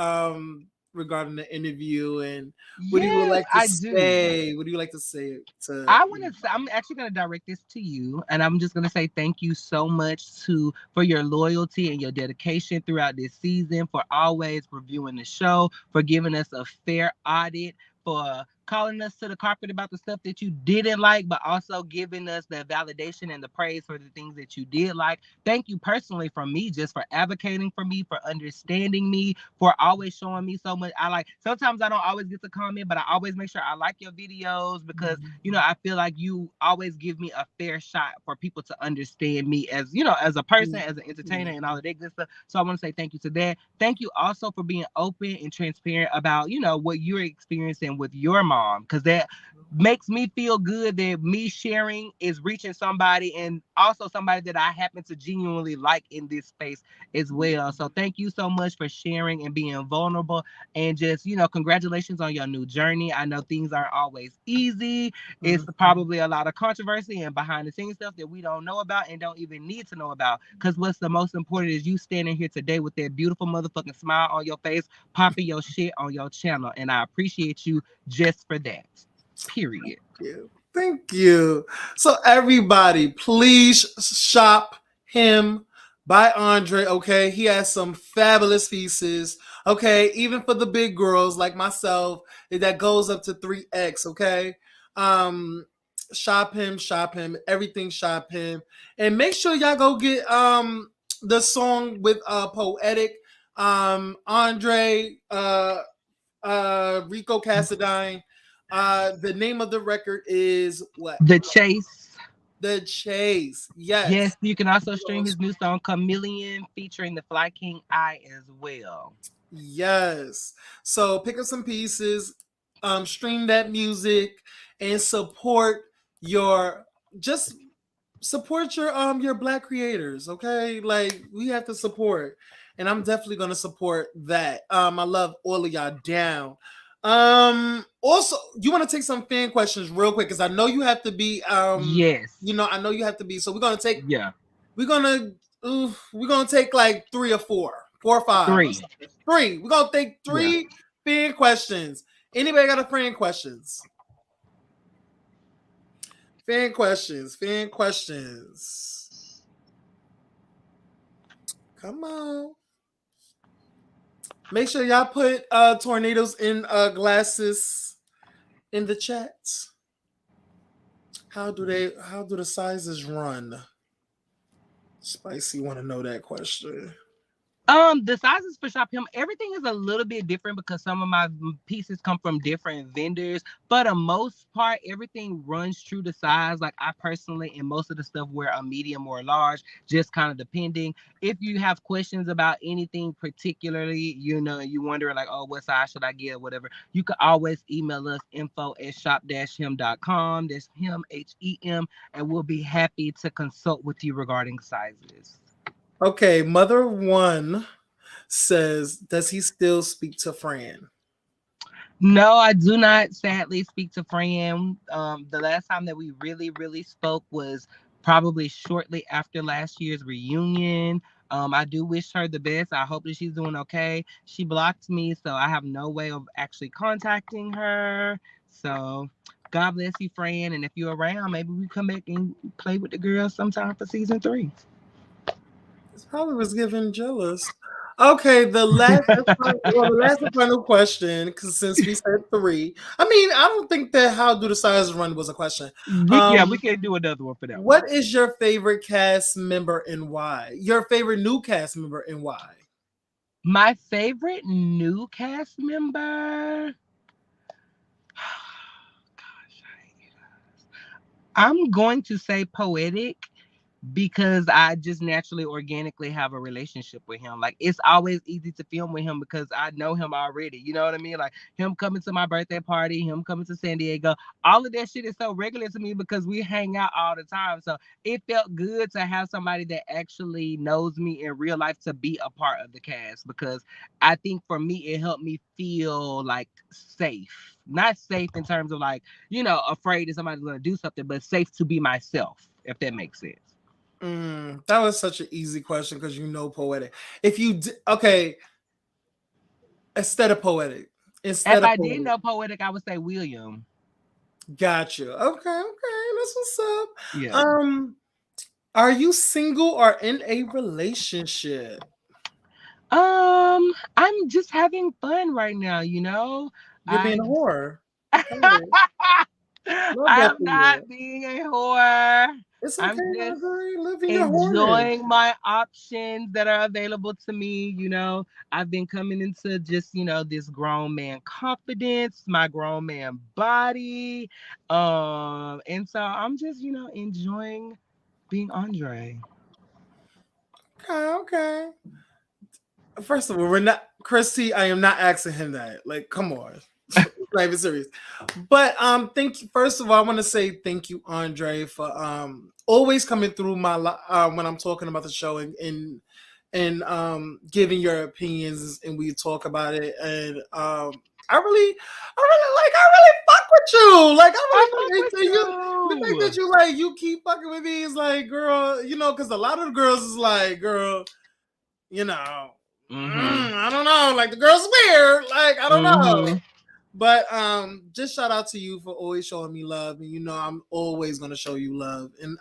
regarding the interview, and what do you Yes, like to I do. say? What do you like to say to? I want to say, I'm actually going to direct this to you, and I'm just going to say thank you so much for your loyalty and your dedication throughout this season, for always reviewing the show, for giving us a fair audit, for calling us to the carpet about the stuff that you didn't like, but also giving us the validation and the praise for the things that you did like. Thank you personally from me, just for advocating for me, for understanding me, for always showing me so much. I like, sometimes I don't always get to comment, but I always make sure I like your videos because, you know, I feel like you always give me a fair shot for people to understand me as, you know, as a person, as an entertainer, and all of that good stuff. So I want to say thank you to that. Thank you also for being open and transparent about, you know, what you're experiencing with your mom, because that makes me feel good that me sharing is reaching somebody, and also somebody that I happen to genuinely like in this space as well. So thank you so much for sharing and being vulnerable, and just, you know, congratulations on your new journey. I know things aren't always easy. It's probably a lot of controversy and behind the scenes stuff that we don't know about and don't even need to know about. Because what's the most important is you standing here today with that beautiful motherfucking smile on your face, popping your shit on your channel. And I appreciate you just for that. Period. Thank you. So everybody, please shop him by Andre. Okay, he has some fabulous pieces. Okay, even for the big girls like myself, that goes up to 3x. Okay, shop him, everything shop him, and make sure y'all go get the song with Poetic, Andre, Rico Cassadine. The name of the record is what? The Chase. The Chase. Yes, Yes. you can also stream his new song Chameleon featuring the Fly King I as well. Yes. So pick up some pieces, stream that music, and your just support your black creators. Okay, like we have to support, and I'm definitely gonna support that. I love all of y'all down. Also, you want to take some fan questions real quick because I know you have to be. Yes. You know, I know you have to be. So we're gonna take. Yeah. We're gonna. We're gonna take like 3 or 4, 4 or 5. 3. 3. We're gonna take 3 fan questions. Anybody got a fan questions? Fan questions. Fan questions. Come on. Make sure y'all put tornadoes in glasses in the chats. How do the sizes run? Spicy want to know that question. The sizes for Shop Him, everything is a little bit different because some of my pieces come from different vendors. For the most part, everything runs true to size. Like I personally, and most of the stuff wear a medium or a large, just kind of depending. If you have questions about anything particularly, you know, you wonder like, oh, what size should I get, whatever, you can always email us info@shop-him.com. That's him, HEM, and we'll be happy to consult with you regarding sizes. Okay, Mother One says, does he still speak to Fran? No, I do not sadly speak to Fran. The last time that we really spoke was probably shortly after last year's reunion. I do wish her the best. I hope that she's doing okay. She blocked me, so I have no way of actually contacting her. So God bless you, Fran. And if you're around, maybe we come back and play with the girls sometime for season 3. This probably was giving jealous. Okay, the last and final question, because since we said 3, I mean, I don't think that how do the sizes run was a question. We can do another one for that. What is your favorite cast member and why? Your favorite new cast member and why? My favorite new cast member. Gosh, I'm going to say Poetic because I just naturally organically have a relationship with him. Like it's always easy to film with him because I know him already. You know what I mean? Like him coming to my birthday party, him coming to San Diego, all of that shit is so regular to me because we hang out all the time. So it felt good to have somebody that actually knows me in real life to be a part of the cast because I think for me it helped me feel like safe. Not safe in terms of like, afraid that somebody's gonna do something, but safe to be myself, if that makes sense. That was such an easy question because poetic. If you okay, instead of poetic, If I didn't know poetic, I would say William. Gotcha. Okay, that's what's up. Yeah. Are you single or in a relationship? I'm just having fun right now, You're being I a whore. Okay. Love I that am for you. not being a whore. It's I'm okay, just Marjorie. Living your whoreness. enjoying my options that are available to me. I've been coming into just, this grown man confidence, my grown man body. And so I'm just, enjoying being Andre. Okay. First of all, we're not Christy. I am not asking him that. Like, come on. Not even serious. But thank you. First of all, I want to say thank you, Andre, for always coming through when I'm talking about the show and giving your opinions and we talk about it. And I really fuck with you. Like I I really fuck fuck with with you. The fact you. that you keep fucking with me is like, girl, because a lot of the girls is like, girl, Mm-hmm. I don't know, like the girl's weird, like I don't know. Mm-hmm. But just shout out to you for always showing me love, and I'm always gonna show you love, and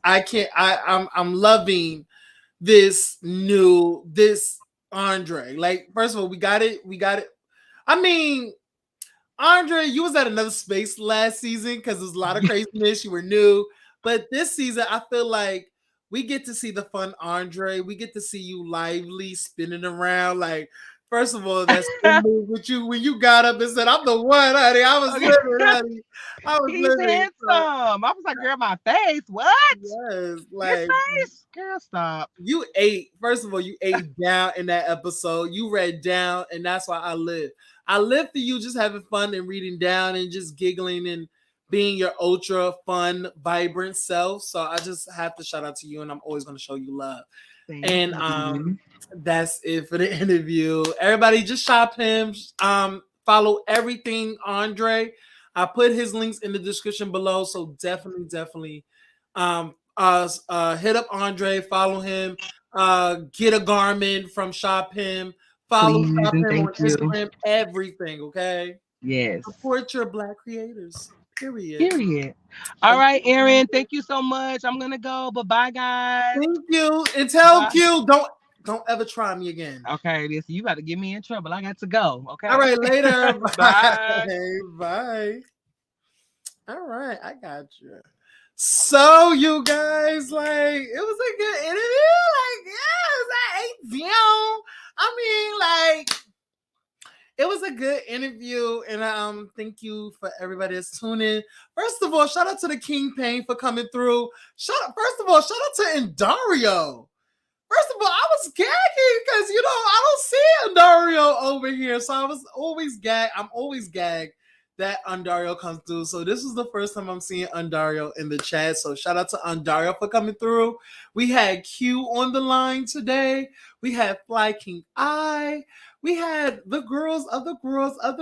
I can't, I'm loving this Andre. Like, first of all, we got it. I mean, Andre, you was at another space last season because there's a lot of craziness. You were new, but this season, I feel like we get to see the fun Andre. We get to see you lively, spinning around. Like, first of all, that spin move with you when you got up and said, "I'm the one, honey." I was Okay. living, honey. I was He's living. handsome. So, I was like, girl, my face. What? yes, His like face? Girl, stop. you ate. First of all, you ate down in that episode. You read down, and that's why I live. I live for you just having fun and reading down and just giggling and being your ultra fun, vibrant self. So I just have to shout out to you, and I'm always going to show you love. Thank And you. that's it for the interview. Everybody, just shop him. Follow everything Andre. I put his links in the description below, so definitely hit up Andre, follow him, get a garment from Shop Him, follow Please Shop and Him on thank you. Instagram, everything, okay? Yes. Support your black creators. Period. Period. All right, Aaron. Thank you so much. I'm gonna go. Bye-bye, guys. Thank you. And tell Bye. Q, don't ever try me again. Okay, this you about to get me in trouble. I got to go. Okay. All right, later. Bye. Bye. Bye. All right, I got you. So you guys, like, it was a good interview. Like, yes, I ate down. I mean, like, it was a good interview, and thank you for everybody that's tuning. First of all, shout out to the King Pain for coming through. First of all, shout out to Endario. First of all, I was gagging because I don't see Undario over here, so I was always gagged. I'm always gagged that Undario comes through. So this is the first time I'm seeing Undario in the chat. So shout out to Undario for coming through. We had Q on the line today. We had Fly King I. We had the girls, other girls that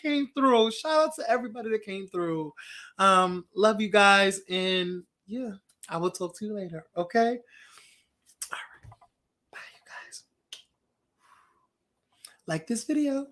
came through. Shout out to everybody that came through. Love you guys, and yeah. I will talk to you later, okay? All right. Bye, you guys. Like this video.